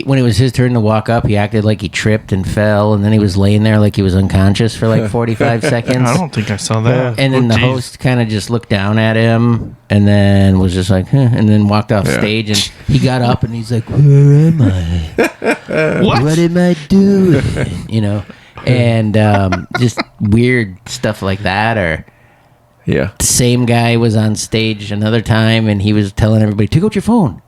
S3: when it was his turn to walk up, he acted like he tripped and fell, and then he was laying there like he was unconscious for like 45 seconds.
S1: I don't think I saw that.
S3: And then the host kind of just looked down at him, and then was just like, and then walked off stage, and he got up, and he's like, where am I? What am I doing? And just weird stuff like that. Or the same guy was on stage another time, and he was telling everybody, take out your phone.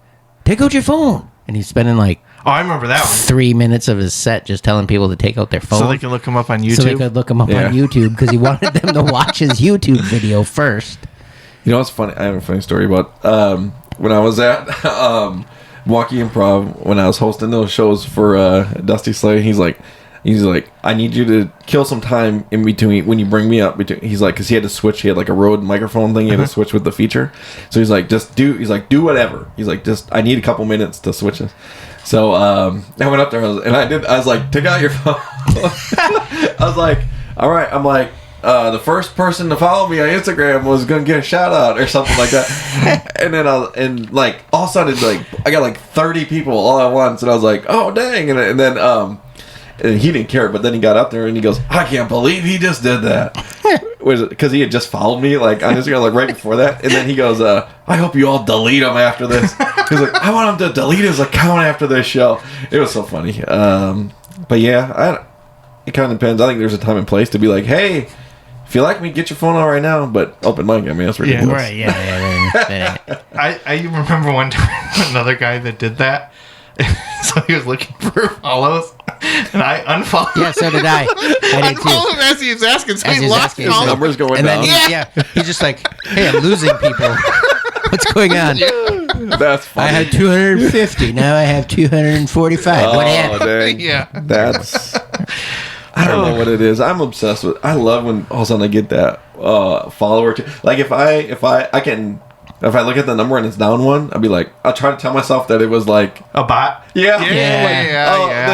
S3: And he's spending like,
S1: I remember that one.
S3: 3 minutes of his set just telling people to take out their phone.
S1: So they could look him up on YouTube?
S3: So they could look him up on YouTube, because he wanted them to watch his YouTube video first.
S4: You know what's funny? I have a funny story about when I was at Milwaukee Improv, when I was hosting those shows for Dusty Slay. He's like, I need you to kill some time in between when you bring me up. He's like, because he had to switch. He had like a Rode microphone thing. He had to switch with the feature. So he's like, do whatever. He's like, I need a couple minutes to switch this. So I went up there I was like, take out your phone. I was like, all right. I'm like, the first person to follow me on Instagram was gonna get a shout out or something like that. And then all of a sudden, like, I got like 30 people all at once, and I was like, oh dang. And then and he didn't care, but then he got up there and he goes, I can't believe he just did that. Because he had just followed me like on Instagram like right before that. And then he goes, I hope you all delete him after this. He's like, I want him to delete his account after this show. It was so funny. But yeah, it kind of depends. I think there's a time and place to be like, hey, if you like me, get your phone out right now. But open mic, I mean, that's ridiculous.
S3: Yeah, right,
S1: I remember one time another guy that did that. So he was looking for follows, and I unfollowed.
S3: Yeah, so did I. I did too.
S1: Unfollowed him as he was asking, so he lost
S4: his numbers going
S3: and
S4: down.
S3: Then he's just like, hey, I'm losing people. What's going on?
S4: That's funny.
S3: I had 250. Now I have 245. What happened?
S4: Dang.
S1: Yeah.
S4: That's... I don't know what it is. I'm obsessed with... I love when all of a sudden I get that follower. Like, if I look at the number and it's down one, I'll be like, I'll try to tell myself that it was like
S1: a bot.
S4: Yeah.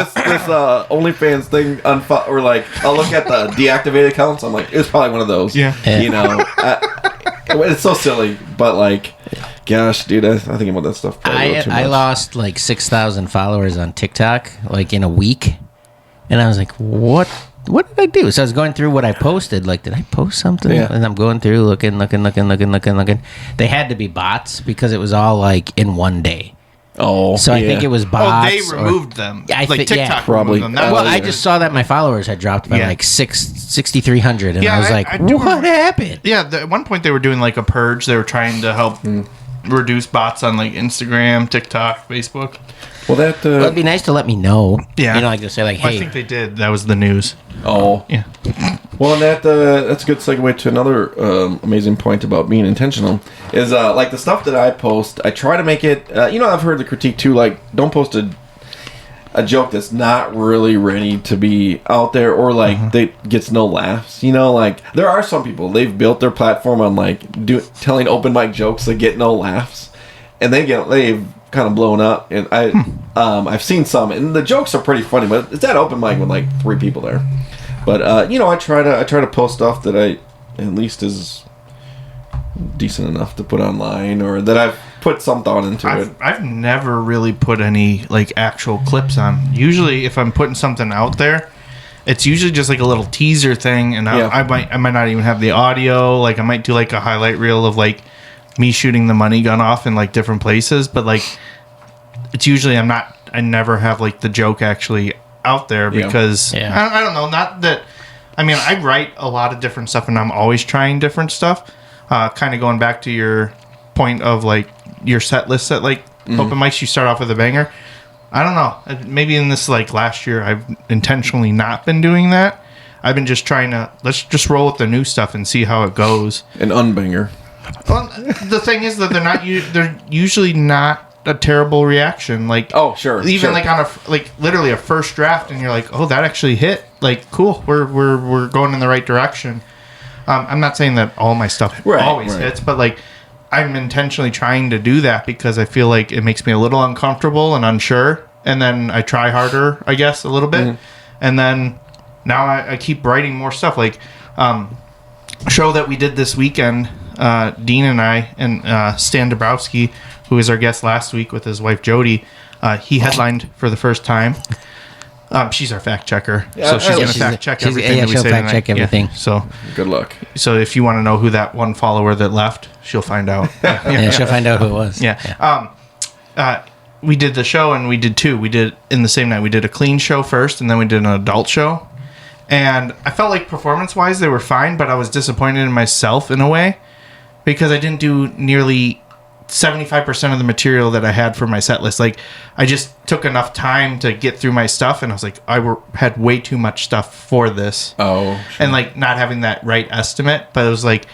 S1: This
S4: OnlyFans thing or like I'll look at the deactivated accounts. I'm like, it's probably one of those.
S1: Yeah.
S4: It's so silly, but like, gosh, dude, I think about that stuff.
S3: I lost like 6,000 followers on TikTok like in a week, and I was like, what did I do? So I was going through what I posted. Like, did I post something?
S4: Yeah.
S3: And I'm going through, looking. They had to be bots because it was all like in one day.
S4: Oh,
S3: so I think it was bots.
S1: They removed them.
S3: I think
S1: TikTok
S4: probably.
S1: removed them.
S3: Well, I just saw that my followers had dropped by like 6,300, and I was like, what happened?
S1: Yeah, at one point they were doing like a purge. They were trying to help reduce bots on like Instagram, TikTok, Facebook.
S4: Well, that
S3: well, it'd be nice to let me know.
S1: Yeah,
S3: like to say like, hey.
S1: I think they did. That was the news.
S4: Oh,
S1: yeah.
S4: Well, and that's a good segue to another amazing point about being intentional. Is like the stuff that I post, I try to make it. I've heard the critique too. Like, don't post a joke that's not really ready to be out there, or like that gets no laughs. You know, like there are some people, they've built their platform on like telling open mic jokes that get no laughs, and they've kind of blown up. And I've seen some, and the jokes are pretty funny, but it's that open mic with like 3 people there. But you know, I try to post stuff that I at least is decent enough to put online, or that I've put some thought into it.
S1: I've never really put any like actual clips on. Usually, if I'm putting something out there, it's usually just like a little teaser thing, and I might not even have the audio. Like I might do like a highlight reel of like me shooting the money gun off in like different places, but like it's usually I never have like the joke actually out there because I don't know. Not that I mean, I write a lot of different stuff, and I'm always trying different stuff. Kind of going back to your point of like your set list at like open mics, you start off with a banger. I don't know. Maybe in this like last year, I've intentionally not been doing that. I've been just trying to let's just roll with the new stuff and see how it goes.
S4: An unbanger.
S1: Well, the thing is that they're usually not a terrible reaction. Like even like on literally a first draft, and you're like, oh, that actually hit. Like cool, we're going in the right direction. I'm not saying that all my stuff always hits, but like I'm intentionally trying to do that because I feel like it makes me a little uncomfortable and unsure, and then I try harder, I guess, a little bit, and then now I keep writing more stuff. Like show that we did this weekend, Dean and I and Stan Dabrowski, who was our guest last week with his wife Jody, he headlined for the first time. She's our fact checker, so she's going to fact check everything that we say tonight. Check everything. Yeah, so
S4: good luck.
S1: So if you want to know who that one follower that left, she'll find out.
S3: She'll find out who it was.
S1: Yeah. We did the show, and we did 2. We did in the same night. We did a clean show first, and then we did an adult show. And I felt like performance-wise they were fine, but I was disappointed in myself in a way because I didn't do nearly 75% of the material that I had for my set list. Like I just took enough time to get through my stuff, and I was like, had way too much stuff for this.
S4: Oh, sure.
S1: And like not having that right estimate, but it was like,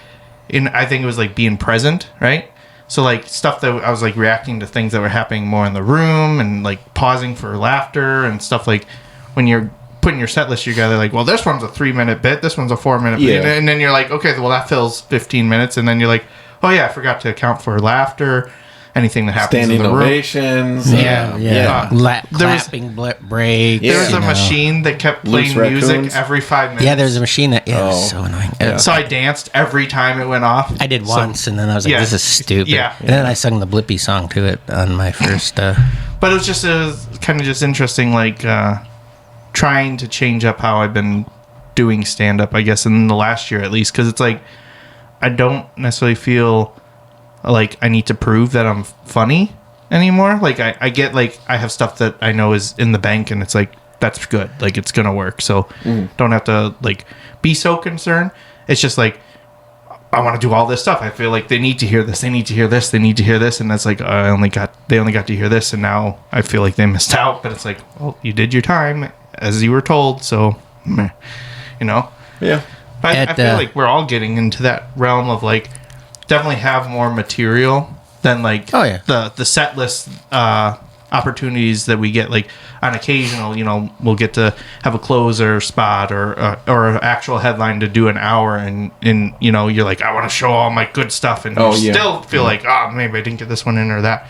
S1: I think it was like being present, right? So like stuff that I was like reacting to things that were happening more in the room, and like pausing for laughter and stuff. Like when you're putting your set list together, like, well, this one's a 3-minute bit, this one's a 4-minute bit, and then you're like, okay, well that fills 15 minutes, and then you're like, oh yeah, I forgot to account for laughter, anything that happens
S4: standing
S1: in the room.
S4: ovations.
S3: Clapping break.
S1: There was a machine that kept playing music every 5 minutes.
S3: Yeah, there's a machine that. Yeah, it was so annoying.
S1: Yeah. So I danced every time it went off.
S3: I did once, and then I was like, "This is stupid."
S1: Yeah.
S3: And then I sung the Blippy song to it on my first.
S1: But it was kind of just interesting, like trying to change up how I've been doing stand up, I guess, in the last year at least, because it's like I don't necessarily feel like I need to prove that I'm funny anymore. Like I get like I have stuff that I know is in the bank, and it's like that's good, like it's gonna work, so don't have to like be so concerned. It's just like I want to do all this stuff. I feel like they need to hear this, they need to hear this, they need to hear this, and that's like they only got to hear this, and now I feel like they missed out. But it's like, well, you did your time as you were told, so you know.
S4: Yeah.
S1: But I feel like we're all getting into that realm of like definitely have more material than like the set list opportunities that we get. Like on occasional, we'll get to have a closer spot or an actual headline to do an hour, and you're like, I want to show all my good stuff, and you still feel like, maybe I didn't get this one in or that.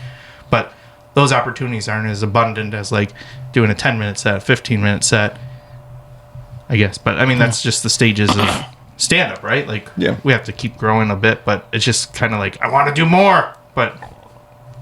S1: But those opportunities aren't as abundant as like doing a 10-minute set, a 15-minute set, I guess. But I mean, that's just the stages of stand up, right? Like we have to keep growing a bit, but it's just kind of like I want to do more, but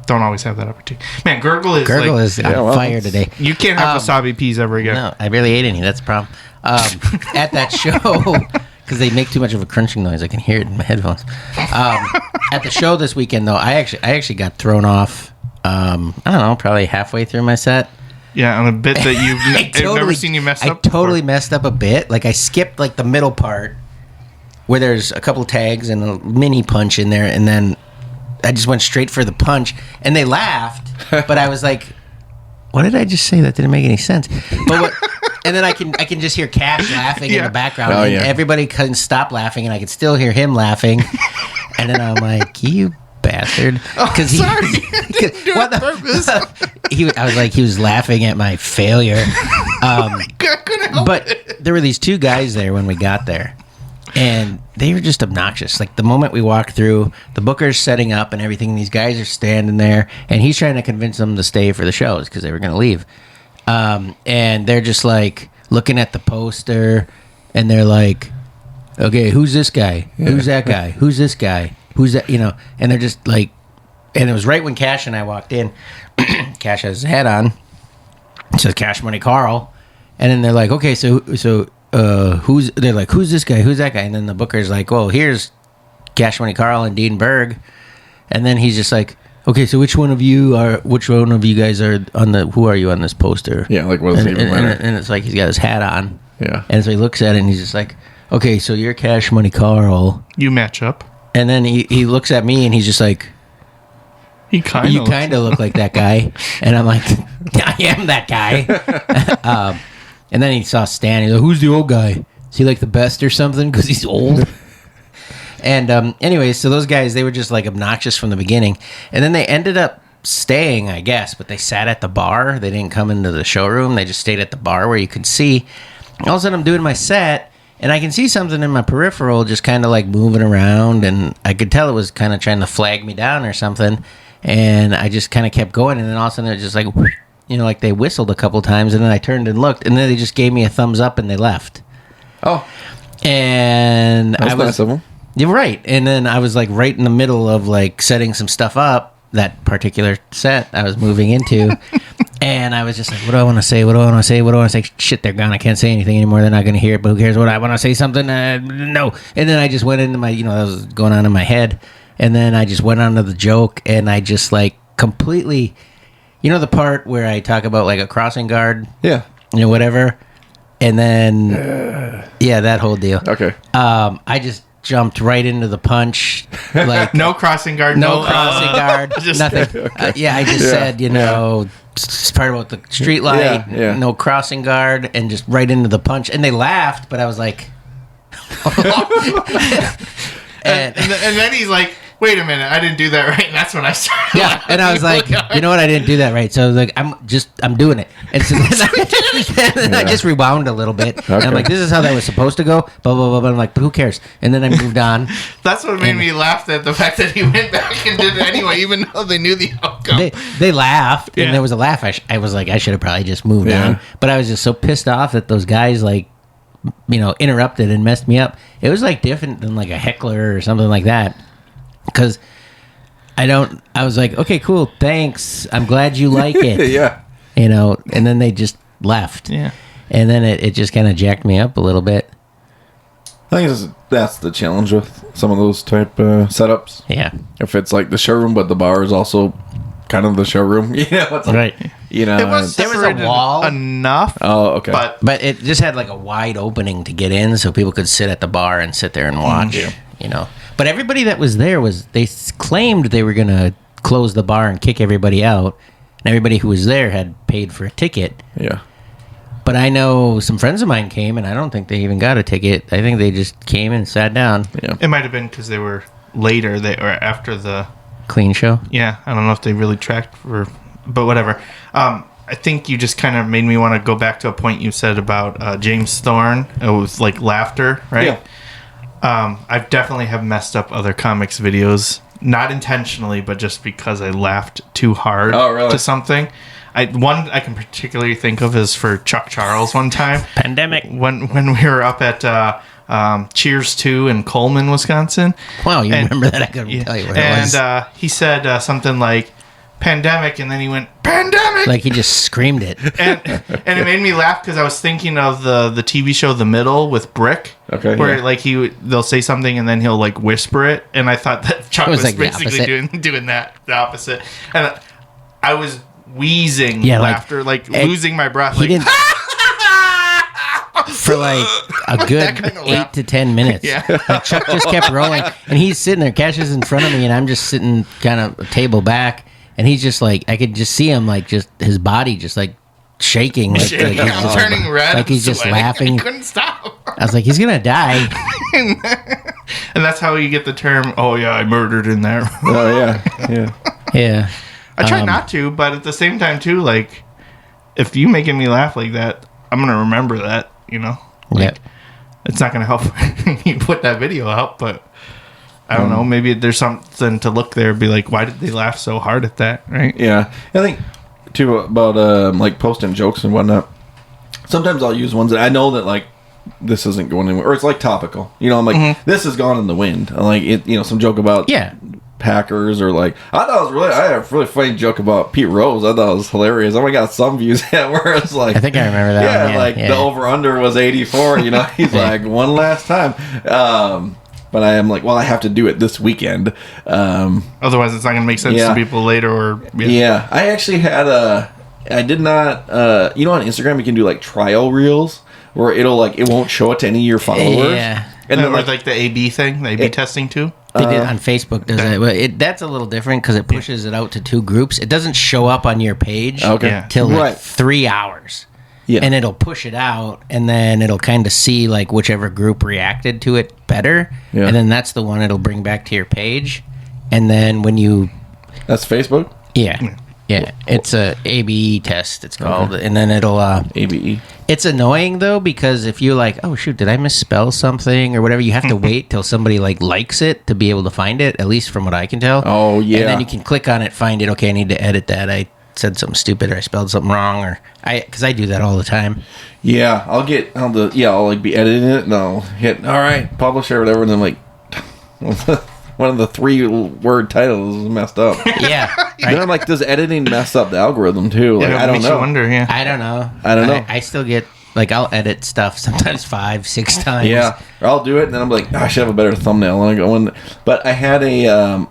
S1: don't always have that opportunity. Man, Gurgle is
S3: on fire today.
S1: You can't have wasabi peas ever again.
S3: No, I barely ate any. That's the problem. At that show, because they make too much of a crunching noise, I can hear it in my headphones. At the show this weekend, though, I actually got thrown off. I don't know, probably halfway through my set.
S1: Yeah, on a bit that I've never seen you mess up.
S3: I totally messed up a bit. Like I skipped like the middle part where there's a couple tags and a mini punch in there, and then I just went straight for the punch, and they laughed. But I was like, "What did I just say? That didn't make any sense." But and then I can just hear Cash laughing in the background, and everybody couldn't stop laughing, and I could still hear him laughing. And then I'm like, "You bastard!"
S1: Sorry, what the purpose?
S3: I was like, he was laughing at my failure.
S1: I couldn't help
S3: But
S1: it.
S3: there were these two guys there when we got there, and they were just obnoxious. Like the moment we walked through, the booker's setting up and everything. These guys are standing there, and he's trying to convince them to stay for the shows because they were going to leave. And they're just like looking at the poster, and they're like, "Okay, who's this guy? Who's that guy? Who's this guy? Who's that?" You know, and they're just like, and it was right when Cash and I walked in. Cash has his hat on. It says Cash Money Karl. And then they're like, okay, so who's this guy? Who's that guy? And then the booker's like, well, here's Cash Money Karl and Dean Berg. And then he's just like, okay, so which one of you guys are who are you on this poster?
S4: Yeah, like what does it even matter?
S3: And it's like he's got his hat on.
S4: Yeah.
S3: And so he looks at it and he's just like, okay, so you're Cash Money Karl.
S1: You match up.
S3: And then he looks at me and he's just like,
S1: You kind of
S3: look like that guy. And I'm like, I am that guy. And then he saw Stan. He's like, who's the old guy? Is he like the best or something? Because he's old. And anyway, so those guys, they were just like obnoxious from the beginning. And then they ended up staying, I guess. But they sat at the bar. They didn't come into the showroom. They just stayed at the bar where you could see. All of a sudden, I'm doing my set. And I can see something in my peripheral just kind of like moving around. And I could tell it was kind of trying to flag me down or something. And I just kind of kept going. And then all of a sudden, it was just like, you know, like they whistled a couple times. And then I turned and looked. And then they just gave me a thumbs up and they left.
S4: Oh.
S3: And
S4: That's
S3: I was...
S4: nice of them.
S3: You're right. And then I was like right in the middle of like setting some stuff up. That particular set I was moving into. And I was just like, what do I want to say? What do I want to say? What do I want to say? Shit, they're gone. I can't say anything anymore. They're not going to hear it, but who cares? What I want to say something? No. And then I just went into my, you know, that was going on in my head. And then I just went on to the joke and I just like completely, you know, the part where I talk about like a crossing guard?
S4: Yeah.
S3: You know, whatever. And then, yeah, that whole deal.
S4: Okay.
S3: I just jumped right into the punch. Like
S1: no crossing guard.
S3: no crossing guard.
S1: Just-
S3: Nothing. Yeah, I just said, you know, it's part about the street light.
S4: Yeah.
S3: No crossing guard, and just right into the punch. And they laughed, but I was like,
S1: and then he's like, wait a minute, I didn't do that right. And that's when I started.
S3: yeah. And I was like, you know what? I didn't do that right. So I was like, I'm doing it. And so then I just rewound a little bit. And I'm like, this is how that was supposed to go. Blah, blah, blah, blah. I'm like, but who cares? And then I moved on.
S1: That's what made me laugh, at the fact that he went back and did it anyway, even though they knew the outcome.
S3: They laughed,
S1: Yeah.
S3: and there was a laugh. I was like, I should have probably just moved on. But I was just so pissed off that those guys, like, you know, interrupted and messed me up. It was like different than like a heckler or something like that. Because I was like, okay, cool, thanks. I'm glad you like it.
S4: Yeah.
S3: You know, and then they just left.
S1: Yeah.
S3: And then it just kind of jacked me up a little bit.
S4: I think that's the challenge with some of those type setups.
S3: Yeah.
S4: If it's like the showroom, but the bar is also kind of the showroom. You know, it's like,
S3: Right.
S4: You know,
S1: It was
S3: There was a
S1: separated
S3: wall.
S1: enough.
S4: oh, okay.
S1: But
S3: It just had like a wide opening to get in so people could sit at the bar and sit there and watch, you know. But everybody that was there claimed they were going to close the bar and kick everybody out. And everybody who was there had paid for a ticket.
S4: yeah.
S3: But I know some friends of mine came and I don't think they even got a ticket. I think they just came and sat down.
S4: Yeah.
S1: it might have been because they were later, or after the.
S3: Clean show.
S1: Yeah, I don't know if they really tracked but whatever. I think you just kind of made me want to go back to a point you said about James Thorne. It was like laughter, right?
S4: Yeah.
S1: I've definitely have messed up other comics videos, not intentionally, but just because I laughed too hard to something. One I can particularly think of is for Chuck Charles one time.
S3: Pandemic.
S1: When we were up at Cheers 2 in Coleman, Wisconsin.
S3: Wow, you remember that? I couldn't tell you what it was.
S1: And he said something like, pandemic, and then he went, pandemic!
S3: Like he just screamed it.
S1: and it made me laugh because I was thinking of the TV show The Middle with Brick.
S4: Okay,
S1: where
S4: yeah.
S1: like they'll say something and then he'll like whisper it, and I thought that Chuck
S3: It was
S1: was
S3: like the
S1: basically
S3: opposite.
S1: doing that, the opposite. And I was wheezing
S3: Yeah, like,
S1: laughter, like losing my breath.
S3: He
S1: Like,
S3: didn't. For like a good
S1: kind of
S3: 8
S1: laugh.
S3: to 10 minutes.
S1: Yeah.
S3: Like Chuck just kept rolling, and he's sitting there. Cash is in front of me, and I'm just sitting kind of a table back, and he's just like, I could just see him, like, just his body just like shaking, like,
S1: shit,
S3: he's
S1: I'm
S3: just,
S1: turning red.
S3: like he's
S1: and
S3: just
S1: sweating.
S3: laughing.
S1: I couldn't stop.
S3: I was like, he's gonna die.
S1: And that's how you get the term, oh yeah, I murdered in there.
S4: Oh, yeah. Yeah.
S3: Yeah.
S1: I try not to, but at the same time too, like if you making me laugh like that, I'm gonna remember that. Like it's not gonna help you put that video out, but I don't know. Maybe there's something to look there. And be like, why did they laugh so hard at that? Right?
S4: Yeah, I think too about like posting jokes and whatnot. Sometimes I'll use ones that I know that like this isn't going anywhere, or it's like topical. I'm like this has gone in the wind. I'm like it. Some joke about Packers, or like I had a really funny joke about Pete Rose. I thought it was hilarious. I got some views at where it's like
S3: I think I remember that.
S4: The over under was 84. He's like one last time. But I am like, well, I have to do it this weekend.
S1: Otherwise, it's not going to make sense to people later. Or
S4: I actually had I did not. On Instagram you can do like trial reels where it won't show it to any of your followers.
S3: Yeah,
S1: and then like the A/B thing, the A/B testing too.
S3: They did on Facebook. Does it? But that's a little different because it pushes it out to 2 groups. It doesn't show up on your page till like 3 hours. Yeah. And it'll push it out, and then it'll kind of see like whichever group reacted to it better, and then that's the one it'll bring back to your page. And then when you...
S4: That's Facebook?
S3: Yeah. It's a A/B test, it's called. Okay. And then it'll...
S4: ABE.
S3: It's annoying, though, because if you're like, oh, shoot, did I misspell something or whatever, you have to wait till somebody likes it to be able to find it, at least from what I can tell.
S4: Oh, yeah.
S3: And then you can click on it, find it, okay, I need to edit that. I said something stupid or I spelled something wrong, because I do that all the time.
S4: Yeah, I'll be editing it and I'll hit all right, publish or whatever, and then like one of the 3-word titles is messed up.
S3: Yeah.
S4: Then I'm like, does editing mess up the algorithm too? Like, I don't know.
S1: Wonder,
S3: I don't know. I still get I'll edit stuff sometimes 5-6 times.
S4: Yeah, or I'll do it and then I'm like, I should have a better thumbnail. And I go in, but I had a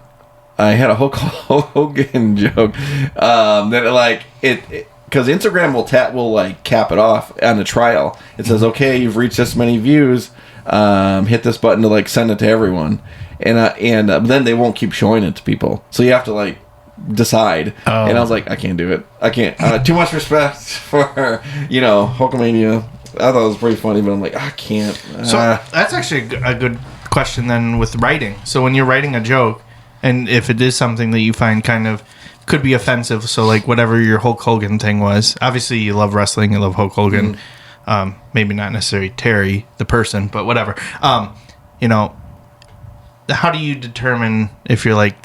S4: Hulk Hogan joke that because Instagram will cap it off on the trial. It says, okay, you've reached this many views. Hit this button to send it to everyone, and then they won't keep showing it to people. So you have to decide. Oh. And I was like, I can't do it. I can't. Too much respect for Hulkamania. I thought it was pretty funny, but I'm like, I can't.
S1: So that's actually a good question then with writing. So when you're writing a joke, and if it is something that you find kind of could be offensive, so whatever your Hulk Hogan thing was, obviously you love wrestling, you love Hulk Hogan, maybe not necessarily Terry the person, but whatever. How do you determine if you're like,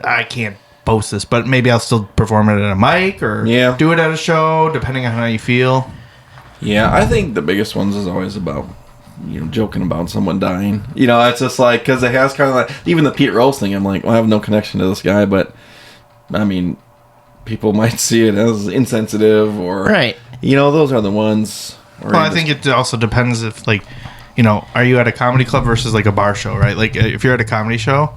S1: I can't post this, but maybe I'll still perform it at a mic or do it at a show, depending on how you feel?
S4: Yeah, I think the biggest ones is always about joking about someone dying. It's just because it has kind of even the Pete Rose thing. I'm like, well, I have no connection to this guy, but I mean, people might see it as insensitive or
S3: right.
S4: Those are the ones.
S1: Well, I think it also depends if are you at a comedy club versus a bar show, right? If you're at a comedy show,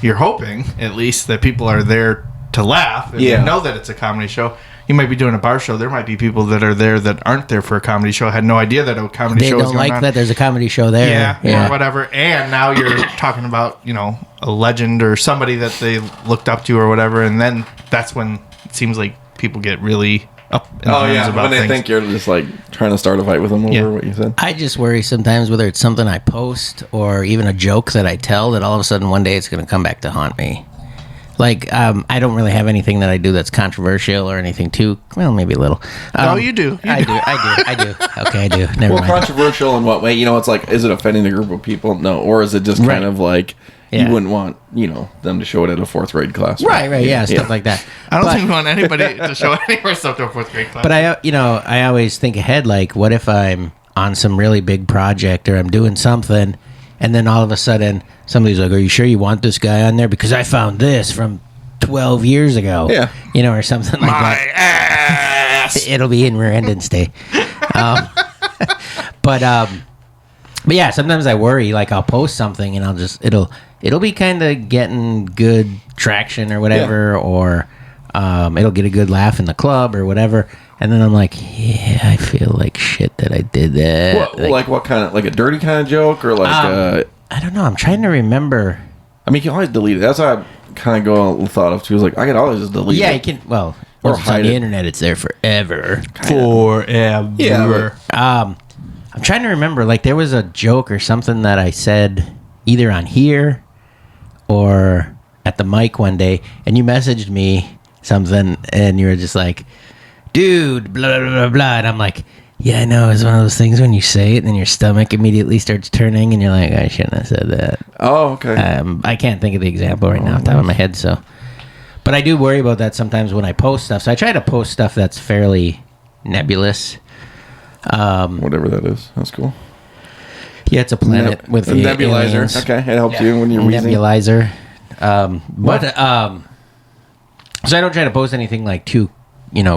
S1: you're hoping at least that people are there to laugh and you know that it's a comedy show. You might be doing a bar show. There might be people that are there that aren't there for a comedy show, had no idea that a comedy show was going on. They don't like
S3: that there's a comedy show there.
S1: Yeah, or whatever. And now you're talking about, a legend or somebody that they looked up to or whatever, and then that's when it seems like people get really up in arms about
S4: when they
S1: things.
S4: think you're just trying to start a fight with them over what you said.
S3: I just worry sometimes whether it's something I post or even a joke that I tell that all of a sudden one day it's going to come back to haunt me. I don't really have anything that I do that's controversial or anything too. Well, maybe a little.
S1: You do.
S3: I do. Okay, I do. Never mind.
S4: Controversial in what way? It's is it offending a group of people? No. Or is it just kind of you wouldn't want, them to show it at a 4th grade class?
S3: Right. Yeah, stuff like that.
S1: I don't think we want anybody to show any of our stuff to a 4th grade class.
S3: But I always think ahead, what if I'm on some really big project or I'm doing something, and then all of a sudden somebody's like, are you sure you want this guy on there? Because I found this from 12 years ago. Yeah. Or something like that.
S1: My ass!
S3: It'll be in Remembrance Day. But yeah, sometimes I worry, I'll post something and it'll be kind of getting good traction or whatever, or it'll get a good laugh in the club or whatever. And then I'm like, yeah, I feel like shit that I did that.
S4: What kind of, a dirty kind of joke or
S3: I don't know. I'm trying to remember.
S4: I mean, you can always delete it. That's what I kind of thought of too. I could always just delete it.
S3: Yeah, you can. Well, once it's on the internet, it's there forever.
S1: Forever.
S3: Yeah. I'm trying to remember. There was a joke or something that I said either on here or at the mic one day, and you messaged me something, and you were just like, dude, blah, blah, blah, blah. And I'm like, yeah, I know. It's one of those things when you say it, and then your stomach immediately starts turning, and you're like, I shouldn't have said that.
S4: Oh, okay.
S3: I can't think of the example right now off the top of my head, so. But I do worry about that sometimes when I post stuff. So I try to post stuff that's fairly nebulous.
S4: Whatever that is. That's cool.
S3: Yeah, it's a planet with
S4: a nebulizer.
S3: aliens.
S4: Okay, it helps you when you're wheezing.
S3: Nebulizer. So I don't try to post anything like too,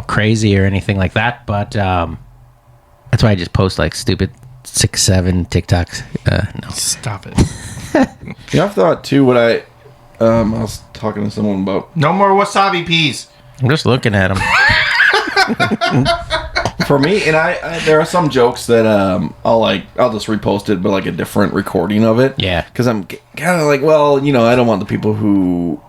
S3: crazy or anything like that. But that's why I just post like stupid 6-7 TikToks. No,
S1: Stop it.
S4: I've thought too. What I was talking to someone about.
S1: No more wasabi peas.
S3: I'm just looking at them.
S4: For me, and I there are some jokes that I'll just repost it, but like a different recording of it.
S3: Yeah.
S4: Because I'm kind of like, well, I don't want the people who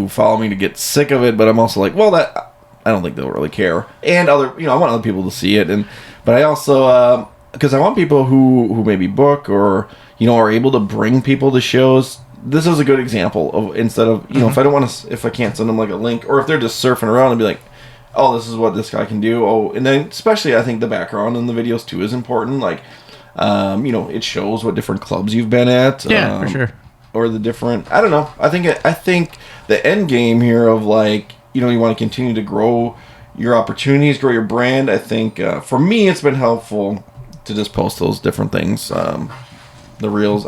S4: follow me to get sick of it, but I'm also like, well, that I don't think they'll really care, and I want other people to see it, but I also because I want people who maybe book or are able to bring people to shows. This is a good example of instead of if I can't send them like a link, or if they're just surfing around and be like, oh, this is what this guy can do. Oh, and then especially I think the background in the videos too is important. Like, it shows what different clubs you've been at.
S3: Yeah, for sure.
S4: Or the different. I don't know. I think the end game here of like you want to continue to grow your opportunities, grow your brand. I think for me it's been helpful to just post those different things. The reels.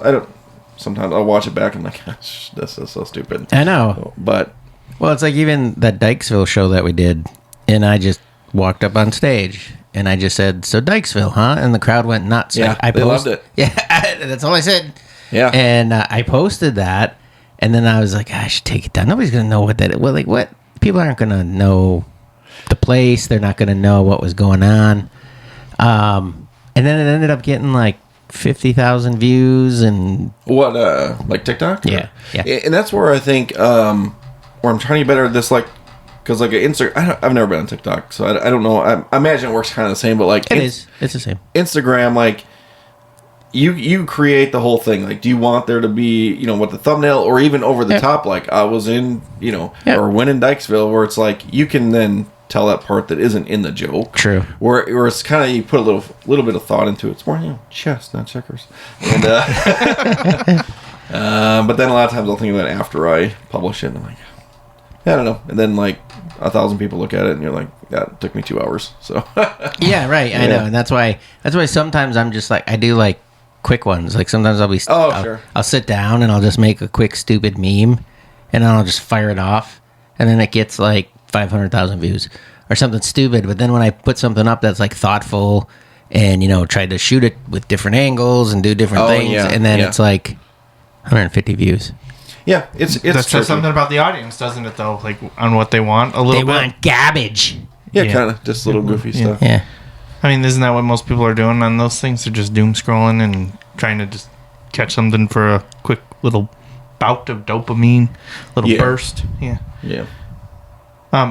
S4: Sometimes I'll watch it back and I'm like, gosh, this is so stupid.
S3: I know,
S4: but
S3: it's like even that Dykesville show that we did. And I just walked up on stage and I just said, "So Dykesville, huh?" And the crowd went nuts.
S4: Yeah, they loved it.
S3: Yeah, that's all I said.
S4: Yeah.
S3: And I posted that, and then I was like, I should take it down. Nobody's gonna know what that is. Well, like what? People aren't gonna know the place. They're not gonna know what was going on. And then it ended up getting like 50,000 views and
S4: what? Like TikTok?
S3: Yeah, yeah.
S4: And that's where I think where I'm trying to get better at this, like. Because like I've never been on TikTok, so I don't know. I imagine it works kind of the same, but like
S3: it's the same.
S4: Instagram, like you create the whole thing. Like, do you want there to be with the thumbnail or even over the top? Like I was in or when in Dykesville, where it's like you can then tell that part that isn't in the joke.
S3: True.
S4: Where it's kind of you put a little bit of thought into it. It's more chess, not checkers. And but then a lot of times I'll think of that after I publish it. And I'm like, I don't know. And then like 1,000 people look at it and you're like, that took me 2 hours. So
S3: yeah, right. I know. And that's why sometimes I'm just like, I do like quick ones. Like sometimes I'll sit down and I'll just make a quick stupid meme and then I'll just fire it off. And then it gets like 500,000 views or something stupid. But then when I put something up that's like thoughtful and, try to shoot it with different angles and do different things. And then it's like 150 views.
S4: Yeah, it's
S1: that says something about the audience, doesn't it? Though, like on what they want a little bit.
S3: They want garbage.
S4: Yeah, kind of just little goofy stuff.
S3: Yeah.
S1: I mean, isn't that what most people are doing on those things? They're just doom scrolling and trying to just catch something for a quick little bout of dopamine, little burst. Yeah.
S4: Yeah.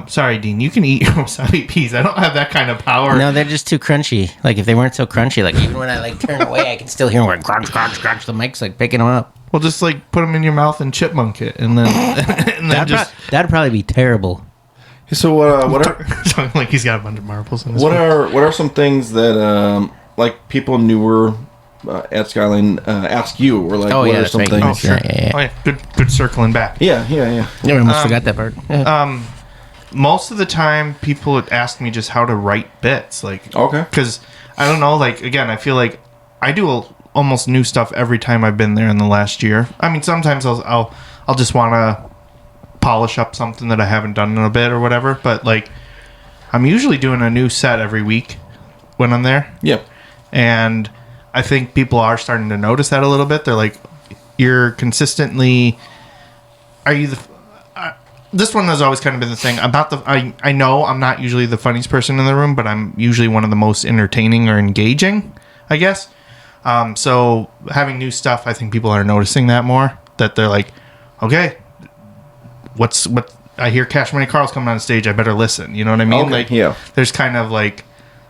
S1: Sorry, Dean. You can eat your wasabi peas. I don't have that kind of power.
S3: No, they're just too crunchy. Like if they weren't so crunchy, like even when I like turn away, I can still hear them going crunch, crunch, crunch. The mic's like picking them up.
S1: Well, just like put them in your mouth and chipmunk it, and then
S3: that'd probably be terrible.
S4: So what are
S1: talking like he's got a bunch of marbles in his
S4: what are some things that like people newer at Skyline ask you or like what are some
S3: right.
S4: things?
S3: Oh, sure. Yeah.
S1: Oh, yeah. Good circling back.
S4: Yeah.
S3: I almost forgot that part.
S1: Most of the time, people would ask me just how to write bits, like
S4: okay,
S1: because I don't know. Like again, I feel like I do almost new stuff every time I've been there in the last year. I mean, sometimes I'll just want to polish up something that I haven't done in a bit or whatever. But like, I'm usually doing a new set every week when I'm there.
S4: Yeah,
S1: and I think people are starting to notice that a little bit. They're like, "You're consistently. Are you the?" This one has always kind of been the thing. I know I'm not usually the funniest person in the room, but I'm usually one of the most entertaining or engaging, I guess. So having new stuff, I think people are noticing that more. That they're like, okay, what? I hear Money Karl's coming on stage. I better listen. You know what I mean?
S4: Okay,
S1: like,
S4: yeah.
S1: There's kind of like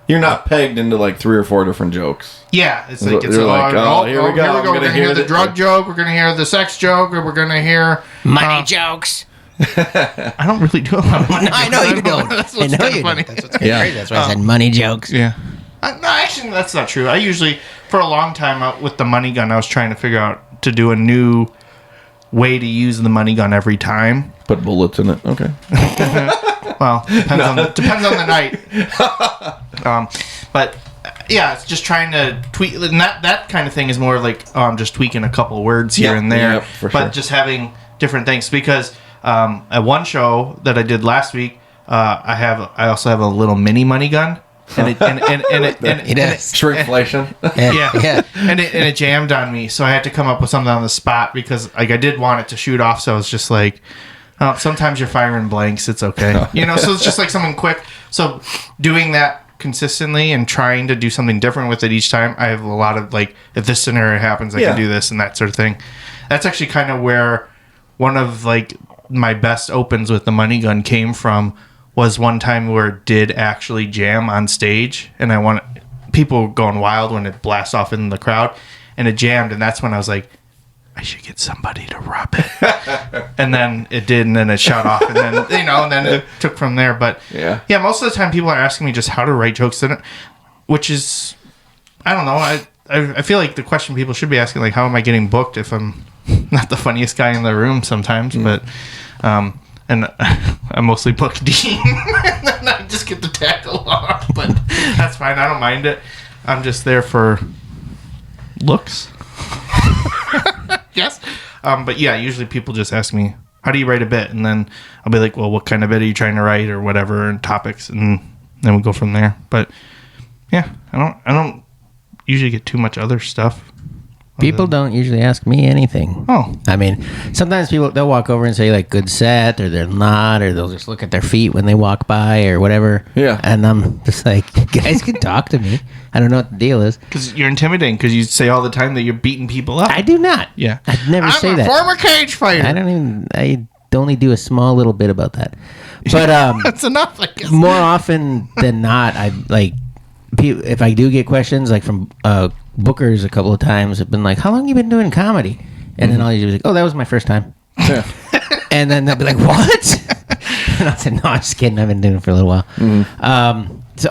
S4: you're not pegged into like 3 or 4 different jokes.
S1: Yeah, it's like
S4: here we go.
S1: Here we go. We're gonna hear the drug joke. We're gonna hear the sex joke, or we're gonna hear
S3: money jokes.
S1: I don't really do a lot of money jokes.
S3: I know you don't.
S1: That's
S3: I
S1: what's
S3: know
S1: kind of
S3: you
S1: funny.
S3: don't. That's what's kind of crazy. That's why I said money jokes.
S1: Yeah. No, actually, that's not true. I usually, for a long time with the money gun, I was trying to figure out to do a new way to use the money gun every time.
S4: Put bullets in it. Okay.
S1: Well, depends on the night. But yeah, it's just trying to tweak. And that kind of thing is more like just tweaking a couple words here and there.
S4: For
S1: but
S4: sure.
S1: just having different things because at one show that I did last week, I also have a little mini money gun. And it
S4: Shrinkflation.
S1: yeah. And it jammed on me, so I had to come up with something on the spot because like I did want it to shoot off. So I was just like, oh, sometimes you're firing blanks. It's okay, So it's just like something quick. So doing that consistently and trying to do something different with it each time. I have a lot of like, if this scenario happens, I can do this and that sort of thing. That's actually kind of where one of like my best opens with the money gun came from. Was one time where it did actually jam on stage, and I want people going wild when it blasts off in the crowd, and it jammed, and that's when I was like, I should get somebody to rub it. And then it did, and then it shot off, and then and then it took from there. But yeah, most of the time people are asking me just how to write jokes in it, which is, I don't know, I feel like the question people should be asking, like, how am I getting booked if I'm not the funniest guy in the room sometimes, but and I mostly book Dean, and then I just get to tag along. But that's fine. I don't mind it. I'm just there for looks. Yes. But yeah, usually people just ask me, how do you write a bit? And then I'll be like, well, what kind of bit are you trying to write or whatever, and topics, and then we go from there. But yeah, I don't usually get too much other stuff.
S3: People don't usually ask me anything.
S1: Oh.
S3: I mean, sometimes they'll walk over and say, like, good set, or they're not, or they'll just look at their feet when they walk by, or whatever.
S4: Yeah.
S3: And I'm just like, you guys can talk to me. I don't know what the deal is.
S1: Because you're intimidating, because you say all the time that you're beating people up.
S3: I do not.
S1: Yeah.
S3: I'd never say that.
S1: I'm a former cage fighter.
S3: I only do a small little bit about that. But
S1: that's enough, I guess.
S3: more often than not, I like, if I do get questions, like from bookers a couple of times have been like, how long you been doing comedy? And then I'll usually be like, oh, that was my first time.
S4: Yeah.
S3: And then they'll be like, what? And I'll say, no, I'm just kidding, I've been doing it for a little while. So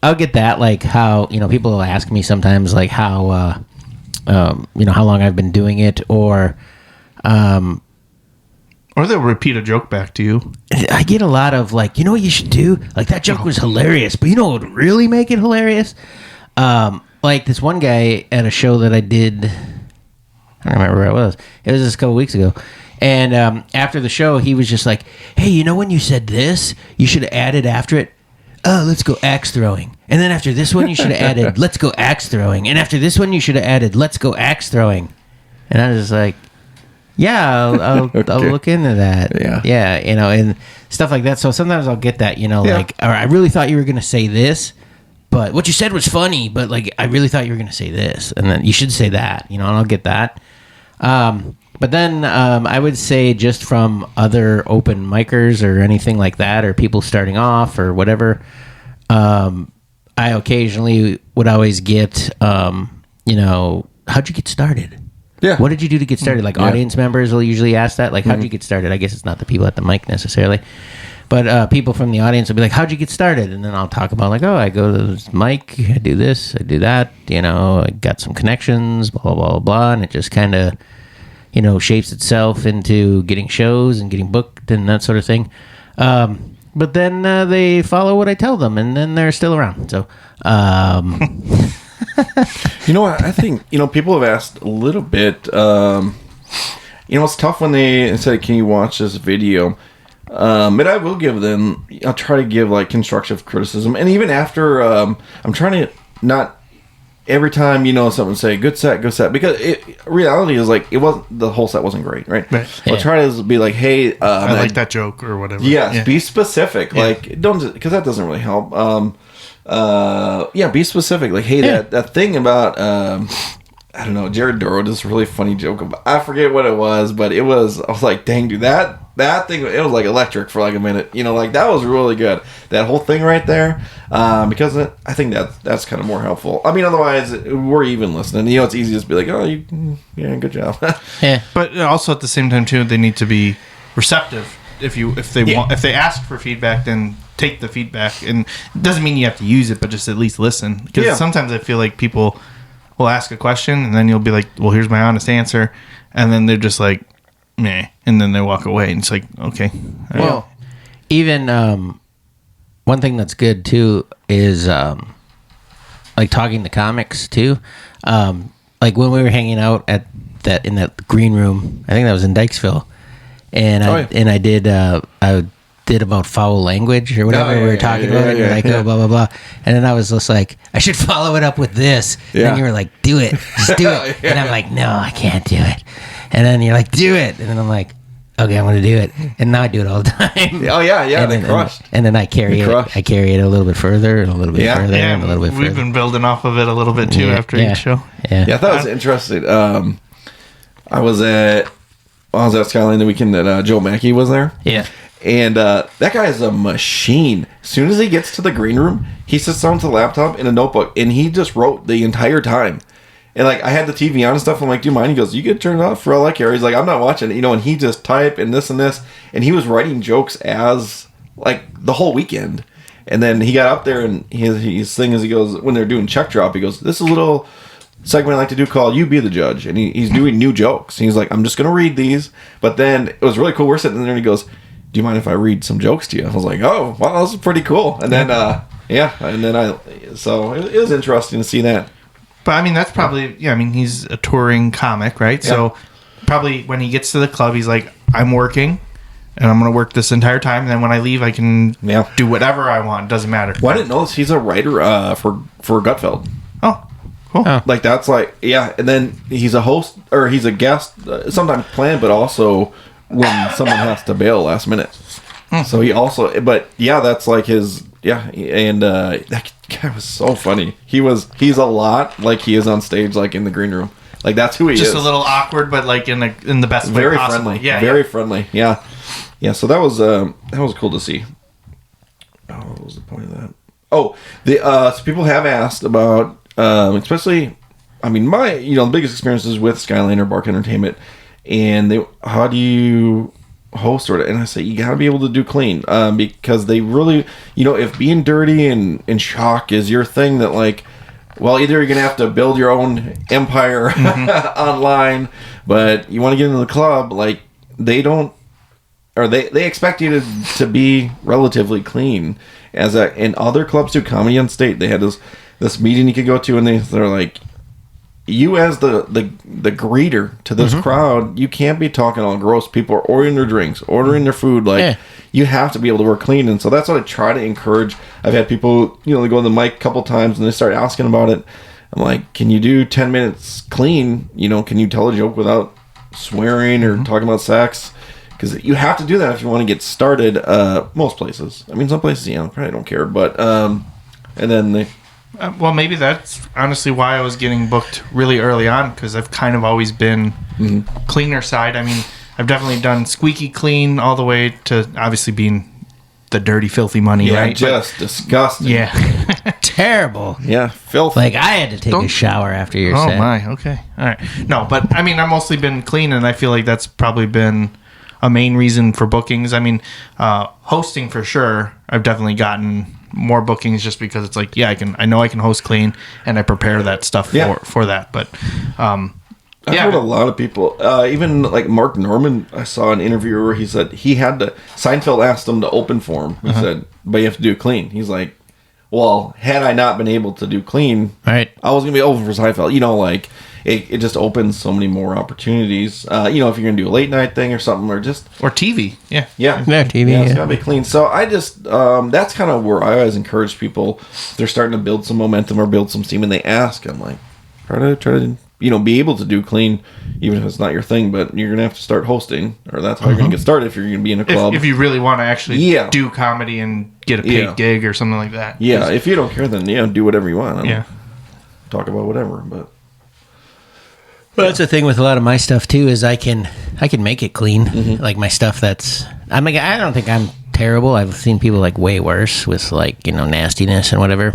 S3: I'll get that, like how people will ask me sometimes like how how long I've been doing it, or
S1: they'll repeat a joke back to you.
S3: I get a lot of like, what you should do, like that joke was hilarious, but what would really make it hilarious? Like this one guy at a show that I did, I don't remember where it was. It was just a couple weeks ago. And after the show, he was just like, hey, when you said this, you should have added after it, oh, let's go axe throwing. And then after this one, you should have added, let's go axe throwing. And after this one, you should have added, let's go axe throwing. And I was just like, yeah, I'll look into that. Yeah, and stuff like that. So sometimes I'll get that, like, or I really thought you were going to say this, but what you said was funny, but like I really thought you were going to say this, and then you should say that, and I'll get that. But then I would say just from other open micers or anything like that, or people starting off or whatever, I occasionally would always get, how'd you get started?
S4: Yeah.
S3: What did you do to get started? Like audience members will usually ask that. Like, how'd you get started? I guess it's not the people at the mic necessarily. But people from the audience will be like, how'd you get started? And then I'll talk about like, oh, I go to this mic, I do this, I do that. I got some connections, blah, blah, blah, blah. And it just kind of, shapes itself into getting shows and getting booked and that sort of thing. But then they follow what I tell them, and then they're still around. So...
S4: I think, people have asked a little bit, it's tough when they say, can you watch this video? But I will give them, I'll try to give like constructive criticism. And even after, I'm trying to not every time, someone say good set, because reality is like, the whole set wasn't great. Right. I'll try to be like, hey,
S1: I like that joke or whatever.
S4: Yes, be specific. Yeah. Like, don't, because that doesn't really help. Be specific. Like, hey, that thing about, I don't know, Jared Duro does a really funny joke about, I forget what it was, but I was like, dang, dude, that thing, it was like electric for like a minute, like that was really good. That whole thing right there, because I think that's kind of more helpful. I mean, otherwise we're even listening. It's easy to just be like, oh, good job.
S1: But also at the same time too, they need to be receptive. if they ask for feedback, then take the feedback, and it doesn't mean you have to use it, but just at least listen. Because sometimes I feel like people will ask a question, and then you'll be like, "Well, here's my honest answer," and then they're just like, "Meh," and then they walk away, and it's like, okay.
S3: Well, even one thing that's good too is like talking to comics too. Like when we were hanging out in that green room, I think that was in Dykesville, and I did about foul language or whatever. We were talking about it. You're like, oh, blah blah blah, and then I was just like, I should follow it up with this. And then you were like, do it, just do it. And I'm like, no, I can't do it. And then you're like, do it. And then I'm like, okay, I'm gonna do it. And now I do it all the time.
S4: Oh yeah,
S3: and
S4: they crushed.
S3: And then I carry it. I carry it a little bit further and a little bit further and a little bit further.
S1: We've been building off of it a little bit too after each show.
S3: Yeah,
S4: I thought it was interesting. I was at Skyline the weekend that Joe Mackey was there.
S3: Yeah.
S4: And that guy is a machine. As soon as he gets to the green room, he sits down to the laptop and a notebook, and he just wrote the entire time. And like I had the TV on and stuff. I'm like, do you mind? He goes, you can turn it off for all I care. He's like, I'm not watching it, and he just typed and this, and he was writing jokes as like the whole weekend. And then he got up there and his thing is, he goes, when they're doing check drop, he goes, this is a little segment I like to do called You Be the Judge, and he's doing new jokes. And he's like, I'm just gonna read these, but then it was really cool. We're sitting there and he goes, do you mind if I read some jokes to you? I was like, oh, wow, this is pretty cool. And then so it was interesting to see that.
S1: But I mean, that's probably, he's a touring comic, right? Yeah. So probably when he gets to the club, he's like, I'm working and I'm going to work this entire time. And then when I leave, I can do whatever I want. Doesn't matter.
S4: Well, I didn't know this. He's a writer for Gutfeld.
S1: Oh, cool.
S3: Oh.
S4: Like that's like, and then he's a host or he's a guest, sometimes planned, but also when someone has to bail last minute. So he also, but that's like his, and that guy was so funny. He's a lot like he is on stage, like in the green room. Like that's who he is.
S1: Just a little awkward, but like in the best way possible.
S4: Friendly. Very friendly. Yeah. So that was cool to see. Oh, what was the point of that? Oh, so people have asked about, especially, my the biggest experiences with Skyline or Bark Entertainment, and how do you host or, and I say you got to be able to do clean, because they really, if being dirty and shock is your thing, that like, well, either you're gonna have to build your own empire online, but you want to get into the club, like they don't, or they expect you to be relatively clean. And other clubs do, Comedy on State, they had this meeting you could go to, and they're like, you as the greeter to this crowd, you can't be talking all gross. People are ordering their drinks, ordering their food. Like you have to be able to work clean. And so that's what I try to encourage. I've had people, they go on the mic a couple times and they start asking about it. I'm like, can you do 10 minutes clean? Can you tell a joke without swearing or talking about sex? Because you have to do that if you want to get started. Most places. Some places, probably don't care. But and then they.
S1: Well, maybe that's honestly why I was getting booked really early on, because I've kind of always been cleaner side. I've definitely done squeaky clean all the way to obviously being the dirty, filthy money, right?
S4: Just disgusting.
S1: Yeah.
S3: Terrible.
S4: Yeah, filthy.
S3: Like I had to take a shower after your set.
S1: Oh my, okay. All right. No, but I've mostly been clean, and I feel like that's probably been a main reason for bookings. Hosting for sure, I've definitely gotten more bookings just because it's like, I know I can host clean, and I prepare that stuff for that. But
S4: I've heard a lot of people, even like Mark Norman, I saw an interview where he said he had to, Seinfeld asked him to open for him. He said, but you have to do clean. He's like, well, had I not been able to do clean,
S3: right,
S4: I was going to be over for Seinfeld. It just opens so many more opportunities. If you're going to do a late night thing or something, or TV.
S3: Yeah, TV.
S4: It's got to be clean. So I just that's kind of where I always encourage people. If they're starting to build some momentum or build some steam, and they ask, I'm like, try to be able to do clean, even if it's not your thing. But you're going to have to start hosting, or that's how you're going to get started if you're going to be in a club.
S1: If you really want to actually do comedy and get a paid gig or something like that.
S4: Yeah, if you don't care, then do whatever you want. Talk about whatever, but.
S3: Well, that's the thing with a lot of my stuff too, is I can make it clean. Like my stuff I don't think I'm terrible. I've seen people like way worse with nastiness and whatever.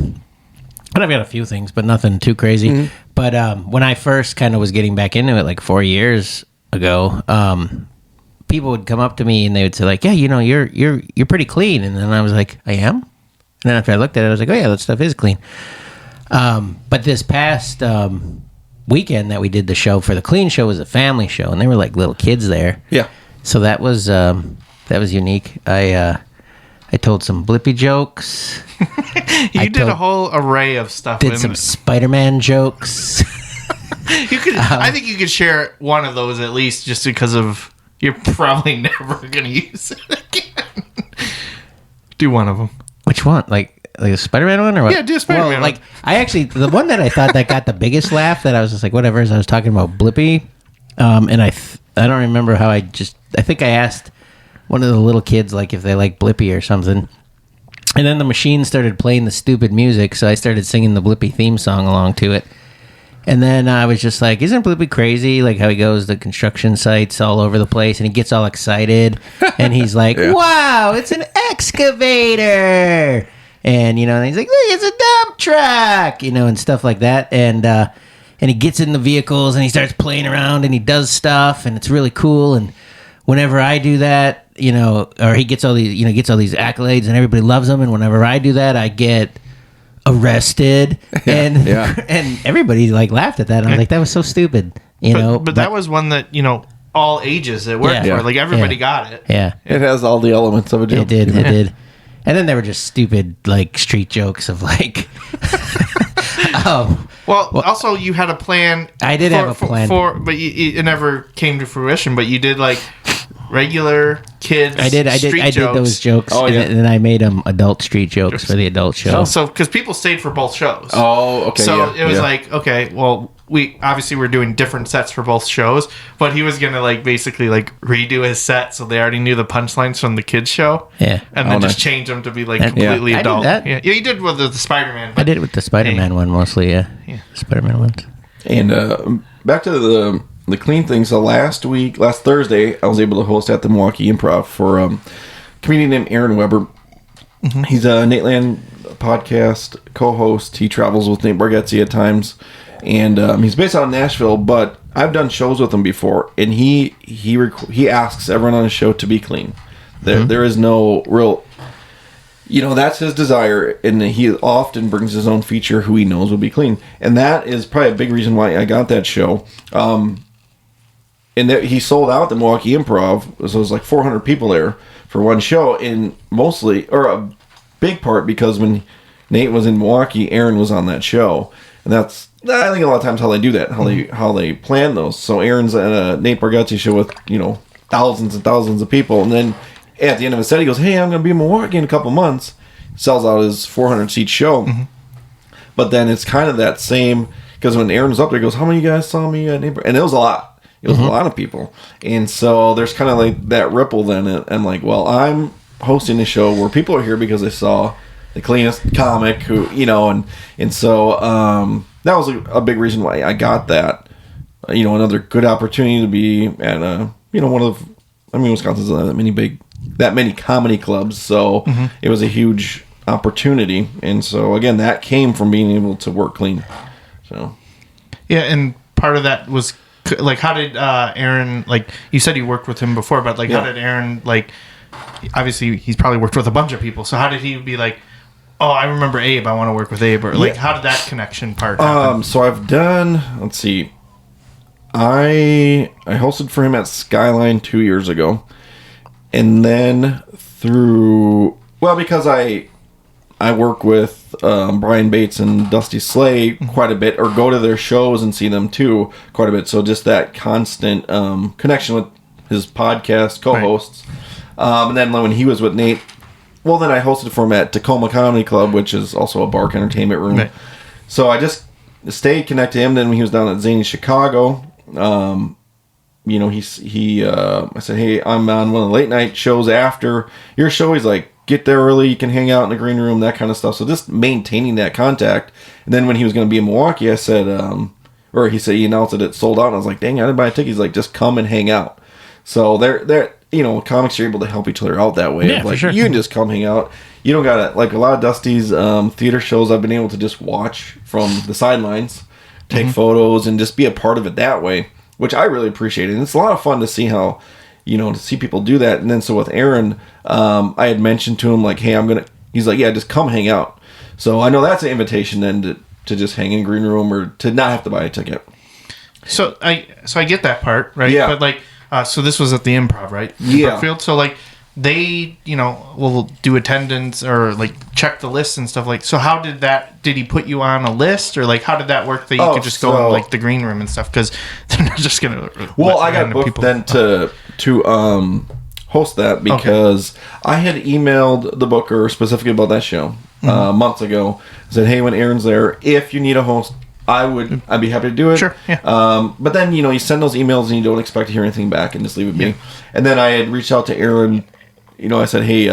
S3: But I've got a few things, but nothing too crazy. But when I first kind of was getting back into it, like 4 years ago, people would come up to me and they would say like, yeah, you're pretty clean. And then I was like, I am? And then after I looked at it, I was like, oh yeah, that stuff is clean. But this past weekend that we did the show for the clean show was a family show, and there were like little kids there.
S4: Yeah.
S3: So that was unique. I told some Blippi jokes.
S1: You did a whole array of stuff.
S3: Did some Spider-Man jokes.
S1: You could. I think you could share one of those at least, just because of you're probably never going to use it again. Do one of them.
S3: Which one? Like a Spider-Man one or what?
S1: Yeah, do a Spider-Man one.
S3: Like, I actually, the one that I thought that got the biggest laugh, that I was just like, whatever, is I was talking about Blippi, and I don't remember how I think I asked one of the little kids, like, if they like Blippi or something, and then the machine started playing the stupid music, so I started singing the Blippi theme song along to it, and then I was just like, isn't Blippi crazy, like how he goes to construction sites all over the place, and he gets all excited, and he's like, wow, it's an excavator! And, and he's like, look, it's a dump truck, and stuff like that. And he gets in the vehicles and he starts playing around and he does stuff and it's really cool. And whenever I do that, or he gets all these, gets all these accolades and everybody loves him. And whenever I do that, I get arrested. And everybody like laughed at that. And I was like, that was so stupid,
S1: But that was one that, all ages it worked for. Like everybody got it.
S3: Yeah.
S4: It has all the elements of it.
S3: It did. And then there were just stupid, like, street jokes of, like...
S1: Also, you had a plan...
S3: I did have a plan.
S1: But it never came to fruition, but you did, like, regular kids
S3: I did those jokes, and then I made them adult street jokes for the adult show.
S1: So, because people stayed for both shows.
S4: Oh, okay.
S1: So, it was like, okay, well... We obviously were doing different sets for both shows, but he was gonna like basically like redo his set so they already knew the punchlines from the kids show, and then just change them to be like completely adult.
S3: I did that.
S1: Yeah, you did with the Spider-Man.
S3: I did it with the Spider-Man one mostly. Yeah. Spider-Man ones.
S4: And back to the clean thing. So last Thursday, I was able to host at the Milwaukee Improv for a comedian named Aaron Weber. Mm-hmm. He's a Nate Land podcast co-host. He travels with Nate Bargatze at times. And he's based out of Nashville, but I've done shows with him before, and he asks everyone on his show to be clean. There is no real, that's his desire, and he often brings his own feature who he knows will be clean, and that is probably a big reason why I got that show. And he sold out the Milwaukee Improv, so it was like 400 people there for one show, and a big part because when Nate was in Milwaukee, Aaron was on that show, and that's. I think a lot of times how they do that, how they plan those. So Aaron's at a Nate Bargatze show with thousands and thousands of people, and then at the end of his set, he goes, "Hey, I'm going to be in Milwaukee in a couple months." Sells out his 400-seat show, but then it's kind of that same because when Aaron was up there, he goes, "How many of you guys saw me at Nate?" And it was a lot. It was a lot of people, and so there's kind of like that ripple then, and like, well, I'm hosting a show where people are here because they saw the cleanest comic who and so. That was a big reason why I got that. Another good opportunity to be at Wisconsin's not that many comedy clubs, so it was a huge opportunity. And so again, that came from being able to work clean. So
S1: yeah, and part of that was like, how did Aaron, like you said you worked with him before, but like how did Aaron, like obviously he's probably worked with a bunch of people, so how did he be like, oh, I remember Abe, I want to work with Abe, or like how did that connection part happen?
S4: So I've done, let's see, I hosted for him at Skyline 2 years ago, and then because I work with Brian Bates and Dusty Slay quite a bit, or go to their shows and see them too quite a bit, so just that constant connection with his podcast co-hosts. Right. And then when he was with Nate, well, then I hosted for him at Tacoma Comedy Club, which is also a Bark entertainment room. Right. So I just stayed connected to him. Then when he was down at Zany Chicago, I said, hey, I'm on one of the late night shows after your show. He's like, get there early, you can hang out in the green room, that kind of stuff. So just maintaining that contact. And then when he was going to be in Milwaukee, I said, he announced that it sold out. And I was like, dang, I didn't buy a ticket. He's like, just come and hang out. So they're comics are able to help each other out that way.
S3: Yeah,
S4: like,
S3: for sure.
S4: You can just come hang out. You don't gotta, like a lot of Dusty's theater shows, I've been able to just watch from the sidelines, take photos, and just be a part of it that way, which I really appreciate. And it's a lot of fun to see how to see people do that. And then so with Aaron, I had mentioned to him like, hey, he's like, yeah, just come hang out. So I know that's an invitation then to just hang in green room or to not have to buy a ticket.
S1: So I get that part, right?
S4: Yeah.
S1: But like, so this was at the Improv, right?
S4: Yeah.
S1: Brookfield. So like, they, will do attendance or like check the lists and stuff like. So how did he put you on a list or like how did that work that you could just go in like the green room and stuff? Because they're not just gonna.
S4: Well, I got booked then to host that because I had emailed the booker specifically about that show months ago. Said, hey, when Aaron's there, if you need a host, I'd be happy to do it.
S1: Sure. Yeah.
S4: But then you send those emails and you don't expect to hear anything back and just leave it be. And then I had reached out to Aaron. I said, hey,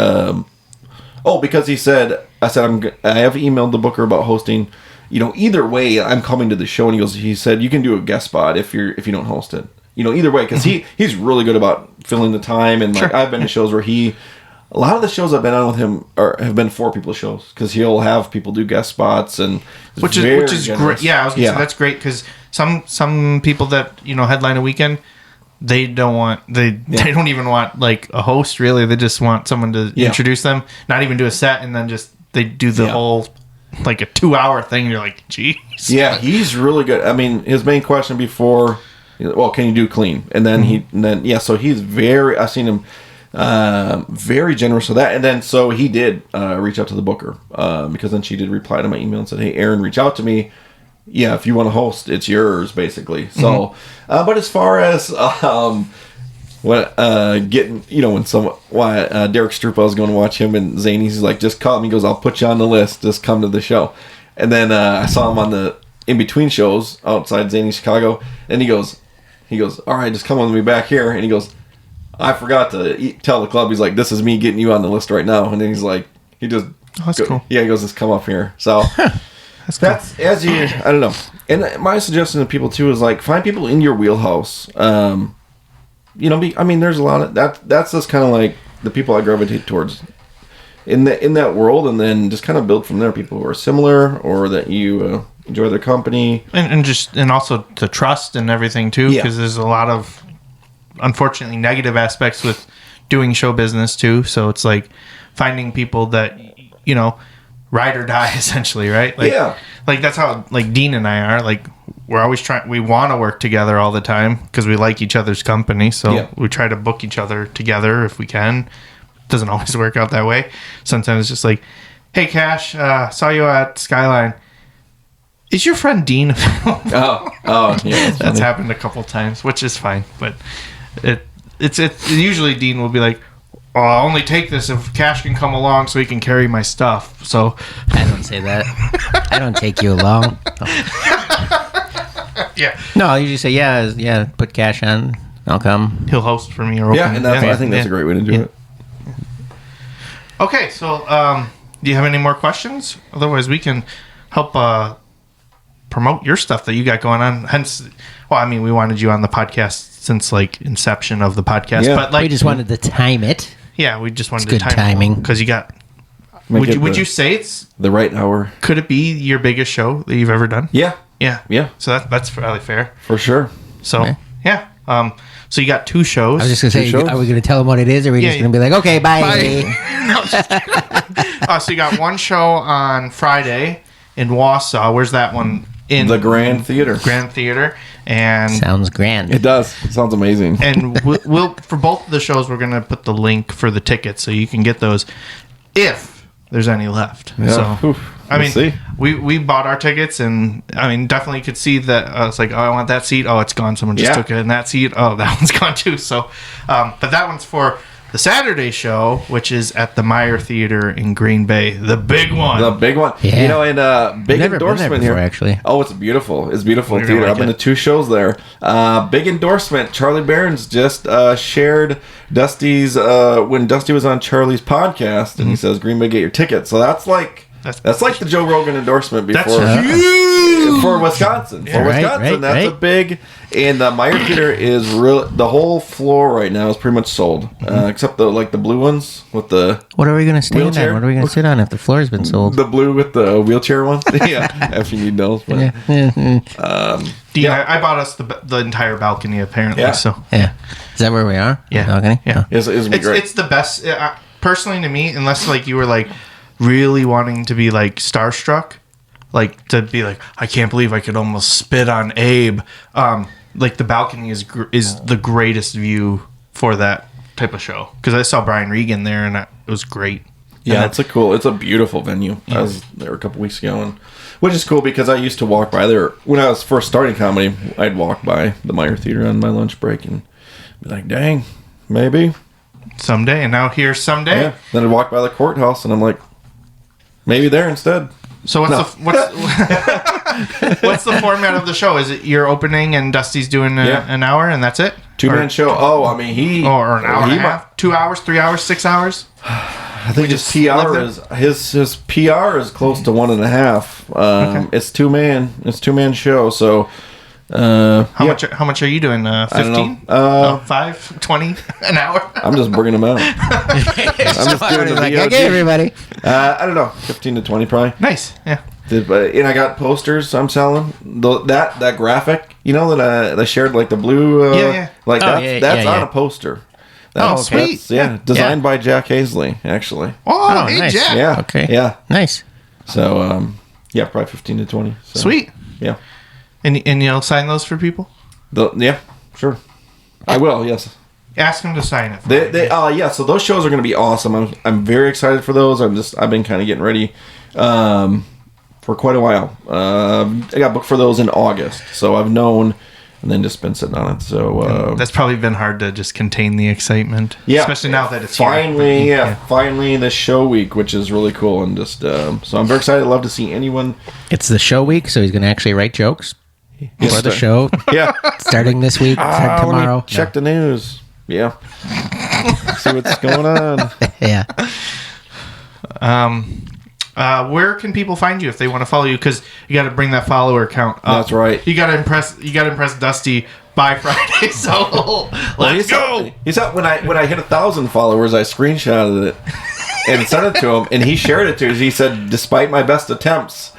S4: because I said I have emailed the booker about hosting. Either way, I'm coming to the show, and he said you can do a guest spot if you don't host it. Either way, because he's really good about filling the time, and like I've been to shows where a lot of the shows I've been on with him have been 4-people shows because he'll have people do guest spots and
S1: which is great. Yeah, I was gonna say that's great because some people that headline a weekend. They don't even want like a host really. They just want someone to introduce them, not even do a set, and then just they do the whole like a 2-hour thing. And you're like, geez.
S4: Yeah, he's really good. I mean, his main question before, well, can you do clean? And then so he's I've seen him very generous with that. And then so he did reach out to the booker because then she did reply to my email and said, hey, Aaron, reach out to me. Yeah, if you want to host, it's yours, basically. So, but as far as getting, when Derek Strupa was going to watch him and Zany, he's like, just call me. He goes, I'll put you on the list. Just come to the show. And then I saw him on the in between shows outside Zany Chicago, and he goes, all right, just come with me back here. And he goes, I forgot to tell the club. He's like, this is me getting you on the list right now. And then he's like, cool. Yeah, he goes, just come up here. So. That's as you, I don't know. And my suggestion to people too is like find people in your wheelhouse. I mean, there's a lot of that's just kind of like the people I gravitate towards in that world, and then just kind of build from there. People who are similar or that you enjoy their company,
S1: and also to trust and everything too, because there's a lot of unfortunately negative aspects with doing show business too. So it's like finding people that ride or die essentially, right? Like that's how like Dean and I are. Like we're always we want to work together all the time because we like each other's company. So we try to book each other together if we can. Doesn't always work out that way. Sometimes it's just like, hey Cash, saw you at Skyline. Is your friend Dean available?
S4: Yeah.
S1: That's happened a couple times, which is fine. But it's usually Dean will be like, I'll only take this if Cash can come along so he can carry my stuff. So
S3: I don't say that. I don't take you along.
S1: Yeah.
S3: No, I usually say, yeah, put Cash on. I'll come.
S1: He'll host for me. Or
S4: and I think that's a great way to do it.
S1: Okay, so do you have any more questions? Otherwise, we can help promote your stuff that you got going on. Hence, we wanted you on the podcast since like inception of the podcast.
S4: Yeah.
S1: But like,
S3: we just wanted to time it.
S1: Yeah, we just wanted
S3: good timing
S1: because you got. Would you say it's
S4: the right hour?
S1: Could it be your biggest show that you've ever done?
S4: Yeah.
S1: So that's probably fair
S4: for sure.
S1: So so you got 2 shows.
S3: I was just gonna say, are we gonna tell them what it is, or are we just gonna be like, okay, bye?
S1: So you got 1 show on Friday in Wausau. Where's that one? In
S4: the Grand Theatre.
S1: And
S3: sounds grand.
S4: It does. It sounds amazing.
S1: And we'll for both of the shows, we're gonna put the link for the tickets so you can get those if there's any left.
S4: Yeah.
S1: So
S4: we'll see.
S1: we bought our tickets, and definitely could see that. It's like, I want that seat. Oh, it's gone. Someone just took it. And that seat. Oh, that one's gone too. So, but that one's for the Saturday show, which is at the Meyer Theatre in Green Bay, the big one.
S3: Yeah.
S4: And big
S3: never
S4: endorsement
S3: been there before,
S4: here.
S3: actually.
S4: Oh, it's beautiful. It's beautiful
S1: You're
S4: theater.
S1: gonna
S4: I've been to 2 shows there. Big endorsement. Charlie Barron's just shared Dusty's when Dusty was on Charlie's podcast, and he says, "Green Bay, get your tickets." So that's like the Joe Rogan endorsement before.
S1: That's huge
S4: for Wisconsin.
S3: Yeah, right,
S4: that's a big. And Meyer Theatre is real. The whole floor right now is pretty much sold, except the blue ones with the.
S3: What are we gonna stand
S4: wheelchair?
S3: on? What are we gonna sit on if the floor's been sold?
S4: The blue with the wheelchair ones. Yeah, if you need those. But,
S1: I bought us the entire balcony apparently.
S4: Yeah.
S1: So
S3: Yeah. Is that where we are?
S1: Yeah.
S3: The balcony?
S1: Yeah.
S4: It's great.
S1: It's the best personally to me, unless like you were like really wanting to be like starstruck, like to be like, I can't believe I could almost spit on Abe. Like the balcony is the greatest view for that type of show, because I saw Brian Regan there and it was great.
S4: Yeah, it's a beautiful venue. I was there a couple weeks ago, and which is cool because I used to walk by there when I was first starting comedy. I'd walk by the Meyer Theatre on my lunch break and be like, "Dang, maybe
S1: Someday." And now here's someday.
S4: yeah." Then I'd walk by the courthouse, and I'm like, "Maybe there instead."
S1: So what's what's the format of the show? Is it you're opening and Dusty's doing an hour and that's it?
S4: 2-man show. Oh, I mean
S1: or an hour and a half, 2 hours, 3 hours, 6 hours.
S4: I think his PR is his PR is close to 1.5.
S1: Okay.
S4: It's 2-man. It's 2-man show. So
S1: How much are you doing? 15? 5, 20 an hour?
S4: I'm just bringing them out. I'm just doing the
S3: like,
S4: VOD.
S3: okay, everybody.
S4: I don't know, 15 to 20 probably.
S1: Nice. Yeah.
S4: And I got posters I'm selling. That graphic, that I shared, like the blue. Like that's on a poster.
S1: Sweet.
S4: Designed by Jack Hazley, actually.
S1: Oh, hey,
S3: nice.
S1: Jack.
S4: Yeah.
S3: Okay.
S4: Yeah.
S3: Nice.
S4: So, probably 15 to 20. So,
S1: Sweet.
S4: Yeah.
S1: And you'll sign those for people?
S4: Yeah, sure. I will, yes.
S1: Ask them to sign it. For you.
S4: So those shows are going to be awesome. I'm very excited for those. I've been kind of getting ready for quite a while. I got booked for those in August, so I've known, and then just been sitting on it. So
S1: that's probably been hard to just contain the excitement.
S4: Yeah,
S1: especially now that it's
S4: finally,
S1: here.
S4: finally this show week, which is really cool, and just so I'm very excited. I'd love to see anyone.
S3: It's the show week, so he's going to actually write jokes for the show.
S4: Yeah,
S3: starting this week, tomorrow.
S4: Let me check the news. Yeah, see what's going on.
S3: Yeah.
S1: Where can people find you if they want to follow you? Because you got to bring that follower count up.
S4: That's right.
S1: You got to impress Dusty by Friday. So let's go.
S4: He said when I hit 1,000 followers, I screenshotted it and sent it to him, and he shared it to us. He said, "Despite my best attempts,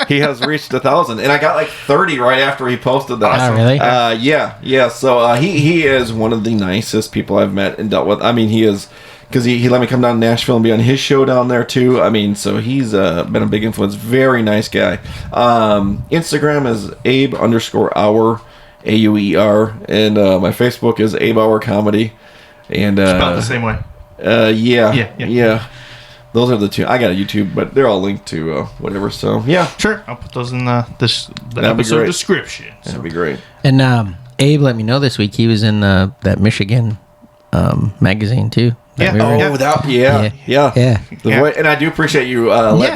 S4: he has reached 1,000." And I got like 30 right after he posted that.
S3: Oh, really?
S4: Yeah. So he is one of the nicest people I've met and dealt with. I mean, he is. Because he let me come down to Nashville and be on his show down there too. I mean, so he's been a big influence. Very nice guy. Instagram is Abe_Auer, AUER, and my Facebook is Abe Auer Comedy. And
S1: spelled the same way.
S4: Yeah. Those are the two. I got a YouTube, but they're all linked to whatever. So yeah,
S1: sure. I'll put those in the episode description. So.
S4: That'd be great.
S3: And Abe let me know this week he was in that Michigan magazine too.
S1: Yeah.
S4: And I do appreciate you.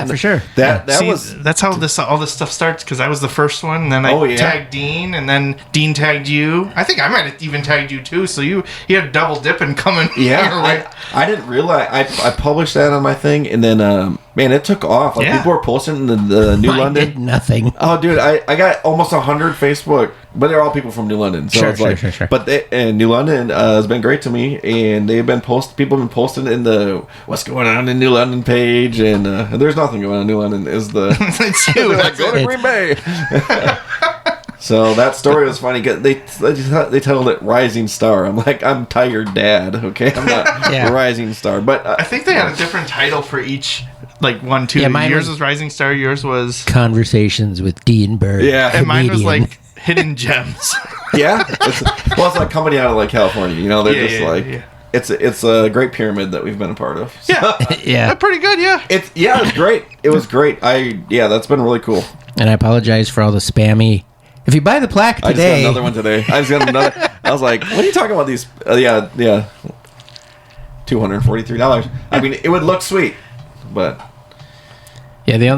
S3: For sure.
S1: That's how all this stuff starts, because I was the first one, and then I tagged Dean, and then Dean tagged you. I think I might have even tagged you too. So you had double dipping coming.
S4: Yeah, I didn't realize I published that on my thing, and then man, it took off. Like people were posting the New London.
S3: Did nothing.
S4: Oh, dude, I got almost 100 Facebook, but they're all people from New London. So
S3: Sure.
S4: But New London has been great to me, and they've been people have been posting in the what's going on in New London page, and there's nothing going on in New London. Is the
S1: it's you.
S4: Go to Green Bay. So that story was funny. They titled it "Rising Star." I'm like, I'm tired, Dad. Okay, I'm not Rising Star, but
S1: I think they had a different title for each. Like 1, 2.
S3: Yeah,
S1: yours was Rising Star. Yours was
S3: Conversations with Dean Berg.
S4: Yeah,
S1: and mine was like Hidden Gems.
S4: Yeah, it's like coming out of like California. They're just it's a great pyramid that we've been a part of. So.
S3: Yeah,
S1: that's pretty good. Yeah,
S4: it was great. It was great. That's been really cool.
S3: And I apologize for all the spammy. If you buy the plaque today,
S4: I just got another one today. I was like, what are you talking about? These? $243. I mean, it would look sweet, but
S3: yeah, the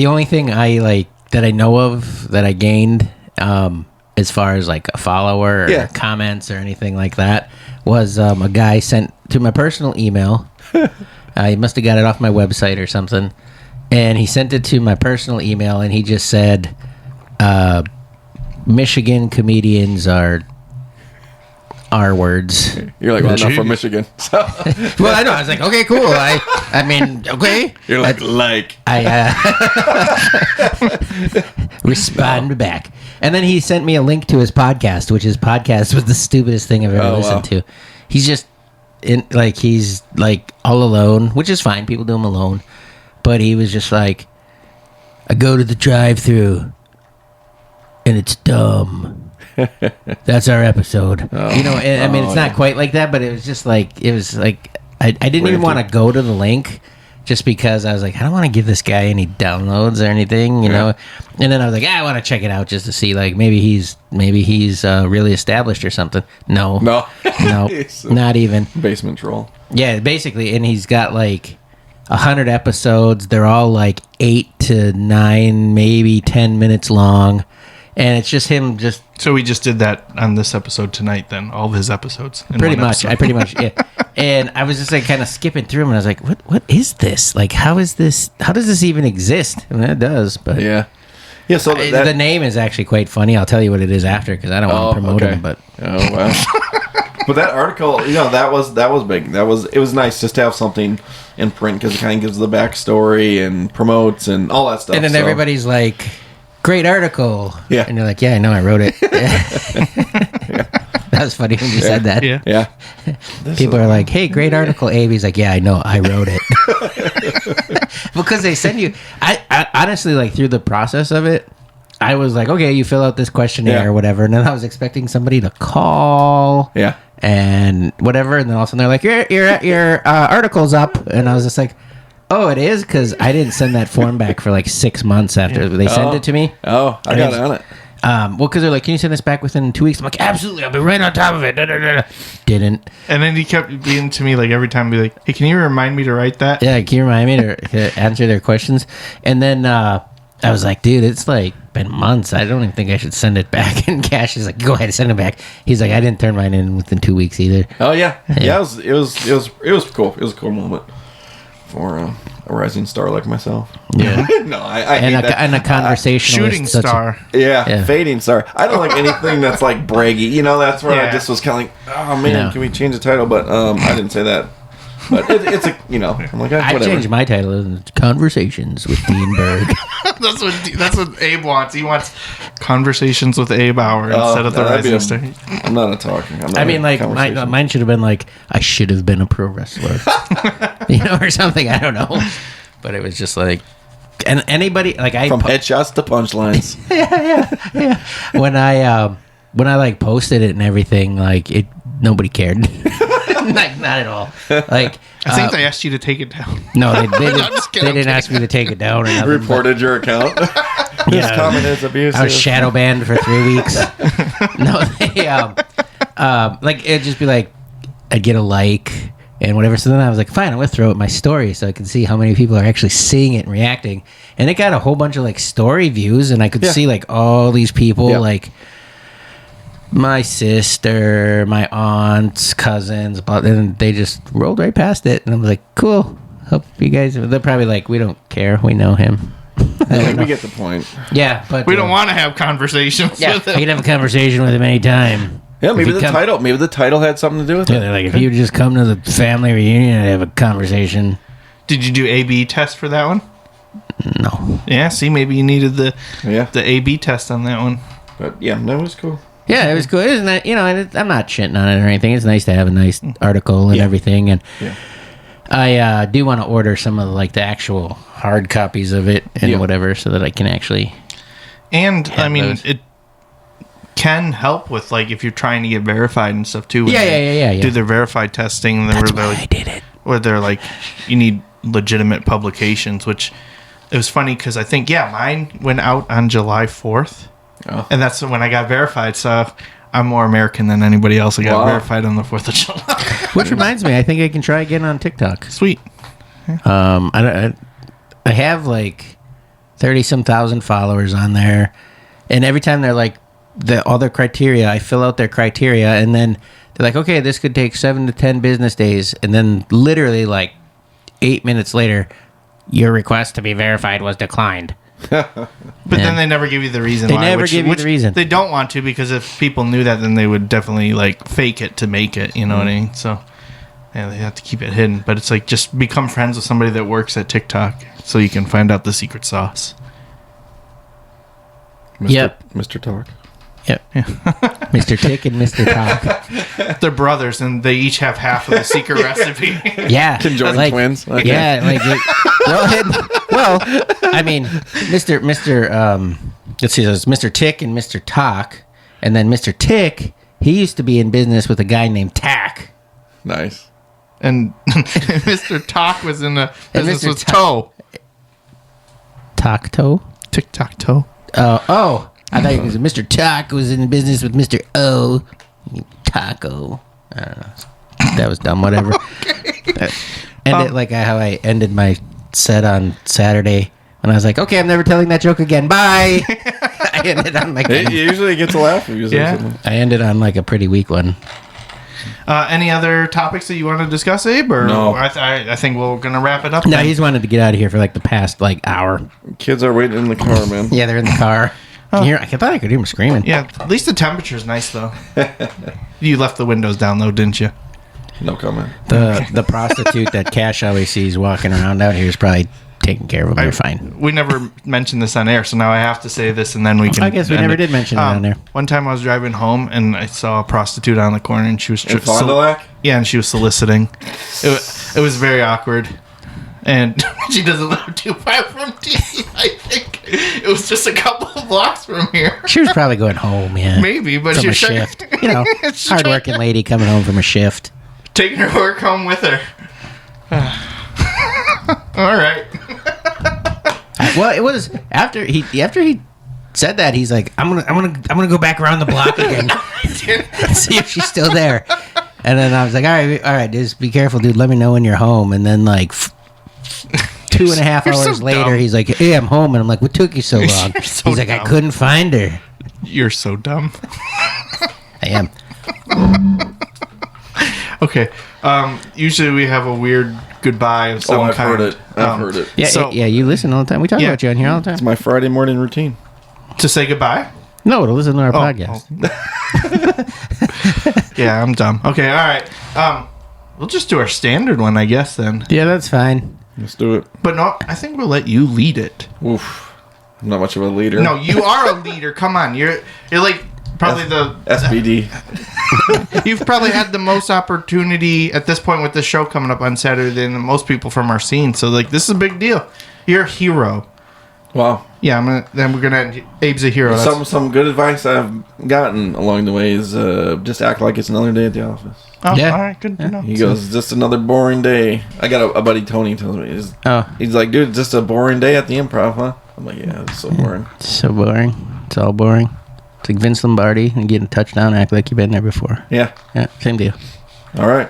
S3: only thing I like that I know of that I gained, as far as like a follower or comments or anything like that, was a guy sent to my personal email. He must have got it off my website or something, and he sent it to my personal email, and he just said, Michigan comedians are R-words.
S4: You're like, well, I'm not from Michigan. So.
S3: Well, I know. I was like, okay, cool. I mean, okay.
S4: You're like.
S3: I Respond back. And then he sent me a link to his podcast, which his podcast was the stupidest thing I've ever listened to. He's just he's all alone, which is fine. People do him alone. But he was just like, I go to the drive-thru and it's dumb. That's our episode. I mean, it's not quite like that, but it was just I didn't even want to go to the link just because I was like, I don't want to give this guy any downloads or anything, you know. And then I was like, I want to check it out just to see, maybe he's really established or something. No, not even.
S4: Basement troll.
S3: Yeah, basically, and he's got 100 episodes. They're all 8 to 9, maybe 10 minutes long. And it's just him
S1: So we just did that on this episode tonight then, all of his episodes.
S3: Pretty much. Yeah. And I was just kind of skipping through them, and I was like, what is this? How does this even exist? I mean, it does, but...
S4: Yeah. Yeah, so
S3: the name is actually quite funny. I'll tell you what it is after, because I don't want to promote him, but...
S4: Oh, wow. But that article, that was big. It was nice just to have something in print, because it kind of gives the backstory and promotes and all that stuff.
S3: And then everybody's like... Great article.
S4: Yeah.
S3: And you're like, yeah, I know, I wrote it. That was funny when you said that.
S4: Yeah.
S3: People are like, hey, great article, Abe. He's like, yeah, I know, I wrote it. Because they send you, I honestly, through the process of it, I was like, okay, you fill out this questionnaire or whatever. And then I was expecting somebody to call.
S4: Yeah.
S3: And whatever. And then all of a sudden they're like, your article's up. And I was just like, oh, it is? Because I didn't send that form back for 6 months after they sent it to me.
S4: Oh, I got on it.
S3: Well, because they're like, can you send this back within 2 weeks? I'm like, absolutely, I'll be right on top of it. Didn't.
S1: And then he kept being to me every time, be like, hey, can you remind me to write that?
S3: Yeah, can you remind me to answer their questions? And then I was like, dude, it's been months. I don't even think I should send it back. And Cash is like, go ahead and send it back. He's like, I didn't turn mine in within 2 weeks either.
S4: Oh yeah. It was cool. It was a cool moment for a rising star like myself.
S3: Yeah.
S4: No, I hate that.
S3: And a conversationalist.
S1: Shooting star.
S4: Fading star. I don't like anything that's braggy. That's where I just was kind of oh man, can we change the title? But I didn't say that. But it's a I'm like,
S3: I
S4: whatever.
S3: changed my title to Conversations with Dean Berg.
S1: That's what Abe wants. He wants Conversations with Abe Auer instead of the Rising Star.
S4: I'm not a talker.
S3: Mine should have been I should have been a pro wrestler, or something. I don't know, but it was just and anybody
S4: from headshots to punchlines.
S3: yeah. When I posted it and everything, nobody cared. Not at all.
S1: I think they asked you to take it down.
S3: No, they didn't ask me to take it down. Or nothing,
S4: reported your account. This comment is abusive.
S3: I was shadow banned for 3 weeks. No, they it'd just be I'd get a like and whatever. So then I was like, fine, I'm gonna throw it in my story so I can see how many people are actually seeing it and reacting. And it got a whole bunch of story views, and I could see all these people my sister, my aunts, cousins, and they just rolled right past it. And I was like, cool. Hope you guys, they're probably we don't care. We know him.
S4: We get the point.
S3: Yeah, but
S1: we don't want to have conversations with him.
S3: You can have a conversation with him anytime.
S4: Yeah, maybe the title had something to do with it.
S3: They're like, if you just come to the family reunion and have a conversation.
S1: Did you do A/B test for that one?
S3: No.
S1: Yeah, see, maybe you needed the A/B test on that one.
S4: But yeah, that was cool.
S3: Yeah, it was cool. Isn't that, and I'm not shitting on it or anything. It's nice to have a nice article and everything. And I do want to order some of the actual hard copies of it and whatever, so that I can actually.
S1: And I mean, it can help with if you're trying to get verified and stuff too.
S3: Yeah.
S1: Do their verified testing.
S3: That's why I did it.
S1: Where they're you need legitimate publications, which it was funny because I think mine went out on July 4th. Oh. And that's when I got verified, so I'm more American than anybody else. I got verified on the 4th of July.
S3: Which reminds me, I think I can try again on TikTok.
S1: Sweet.
S3: I have 30-some thousand followers on there, and every time they're all their criteria, I fill out their criteria, and then they're like, okay, this could take 7 to 10 business days, and then literally 8 minutes later, your request to be verified was declined.
S1: But then they never give you the reason why.
S3: They never give you the reason.
S1: They don't want to, because if people knew that, then they would definitely fake it to make it. You know what I mean? So they have to keep it hidden. But it's just become friends with somebody that works at TikTok so you can find out the secret sauce.
S4: Mr. Talk.
S3: Yep. Mr. Tick and Mr. Talk.
S1: They're brothers, and they each have half of the secret recipe.
S3: Yeah.
S4: Conjoined twins. Okay.
S3: Yeah, I mean, Mr. Let's see, there's Mr. Tick and Mr. Talk, and then Mr. Tick, he used to be in business with a guy named Tack.
S4: Nice.
S1: And Mr. Talk was in the business with Toe.
S3: Talk Toe?
S1: Tic-tac-toe.
S3: Oh. I thought it was Mr. Talk was in business with Mr. O. Taco. I don't know. That was dumb, whatever. Like how I ended my set on Saturday, and I was like, okay, I'm never telling that joke again. Bye. I ended on like
S4: It usually gets a laugh if you say something.
S3: I ended on like a pretty weak one.
S1: Any other topics that you want to discuss, Abe? Or
S4: No.
S1: I think we're going to wrap it up.
S3: No,
S1: then.
S3: he's wanted to get out of here for like the past like hour.
S4: Kids are waiting in the car, man.
S3: Yeah, they're in the car. I thought I could hear them screaming.
S1: Yeah, at least the temperature's nice, though. You left the windows down, though, didn't you?
S4: No comment.
S3: The prostitute that Cash always sees walking around out here is probably taking care of them. They're fine.
S1: We never mentioned this on air, so now I have to say this, and then we can...
S3: I guess we never did mention it on there.
S1: One time I was driving home, and I saw a prostitute on the corner, and she was...
S4: In Fond du Lac?
S1: Yeah, and she was soliciting. It was very awkward. And she doesn't live too far from D. I think it was just a couple of blocks from here.
S3: She was probably going home, yeah.
S1: Maybe, but
S3: from
S1: she
S3: a
S1: was
S3: shift. You know, hardworking lady coming home from a shift.
S1: Taking her work home with her. All right.
S3: Well, it was after he said that, he's like, I'm gonna go back around the block again, see if she's still there. And then I was like, all right, just be careful, dude. Let me know when you're home. And then like 2.5 hours
S1: so
S3: later,
S1: dumb.
S3: he's like, hey, I'm home. And I'm like, what took you so long?
S1: So
S3: He's like,
S1: dumb.
S3: I couldn't find her.
S1: You're so dumb.
S3: I am.
S1: Okay. Usually we have a weird goodbye of some
S4: I've
S1: kind.
S4: heard it. I've heard it.
S3: Yeah,
S1: So-
S3: yeah. You listen all the time. We talk
S1: Yeah.
S3: about you on here all the
S4: It's
S3: time.
S4: my Friday morning routine.
S1: To say goodbye?
S3: No, to listen to our podcast.
S1: Yeah, I'm dumb. Okay, all right. We'll just do our standard one, I guess, then.
S3: Yeah, that's fine.
S4: Let's do it.
S1: But no, I think we'll let you lead it.
S4: Oof. I'm not much of a leader.
S1: No, you are a leader. Come on, you're like probably the
S4: SBD.
S1: You've probably had the most opportunity at this point with this show coming up on Saturday than most people from our scene. So like, this is a big deal. You're a hero.
S4: Wow.
S1: Yeah, we're gonna. Abe's a hero.
S4: Some good advice I've gotten along the way is just act like it's another day at the office.
S1: Oh,
S3: Yeah.
S1: all right, good to know.
S4: He goes, just another boring day. I got a buddy, Tony, tells me. He's like, dude, it's just a boring day at the Improv, huh? I'm like, yeah, it's so boring.
S3: It's so boring. It's all boring. It's like Vince Lombardi and getting a touchdown, act like you've been there before.
S4: Yeah.
S3: Yeah, same deal.
S4: All right.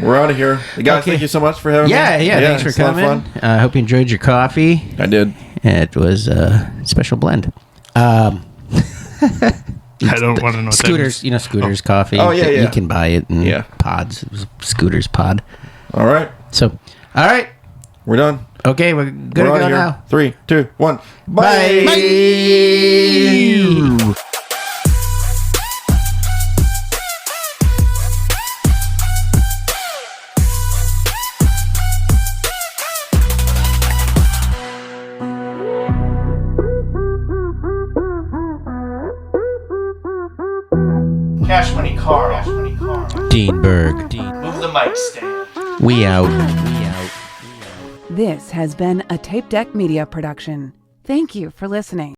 S4: We're out of here. Guys,
S3: Okay.
S4: thank you so much for having me.
S3: Yeah, thanks for
S4: it's a lot of
S3: coming.
S4: fun.
S3: I hope you enjoyed your coffee.
S4: I did.
S3: It was a special blend.
S1: I don't want to know.
S3: Scooters, Scooters coffee.
S4: Oh, yeah.
S3: You can buy it in
S4: Yeah.
S3: pods. It was Scooters pod.
S4: All right.
S3: So, all right.
S4: We're done.
S3: Okay, we're gonna
S4: We're
S3: go
S4: out of here.
S3: now.
S4: 3, 2, 1.
S3: Bye.
S4: Bye.
S1: Cash Money Karl.
S3: Dean Berg.
S1: Move the mic stand.
S3: We out.
S5: This has been a Tapedeck Media production. Thank you for listening.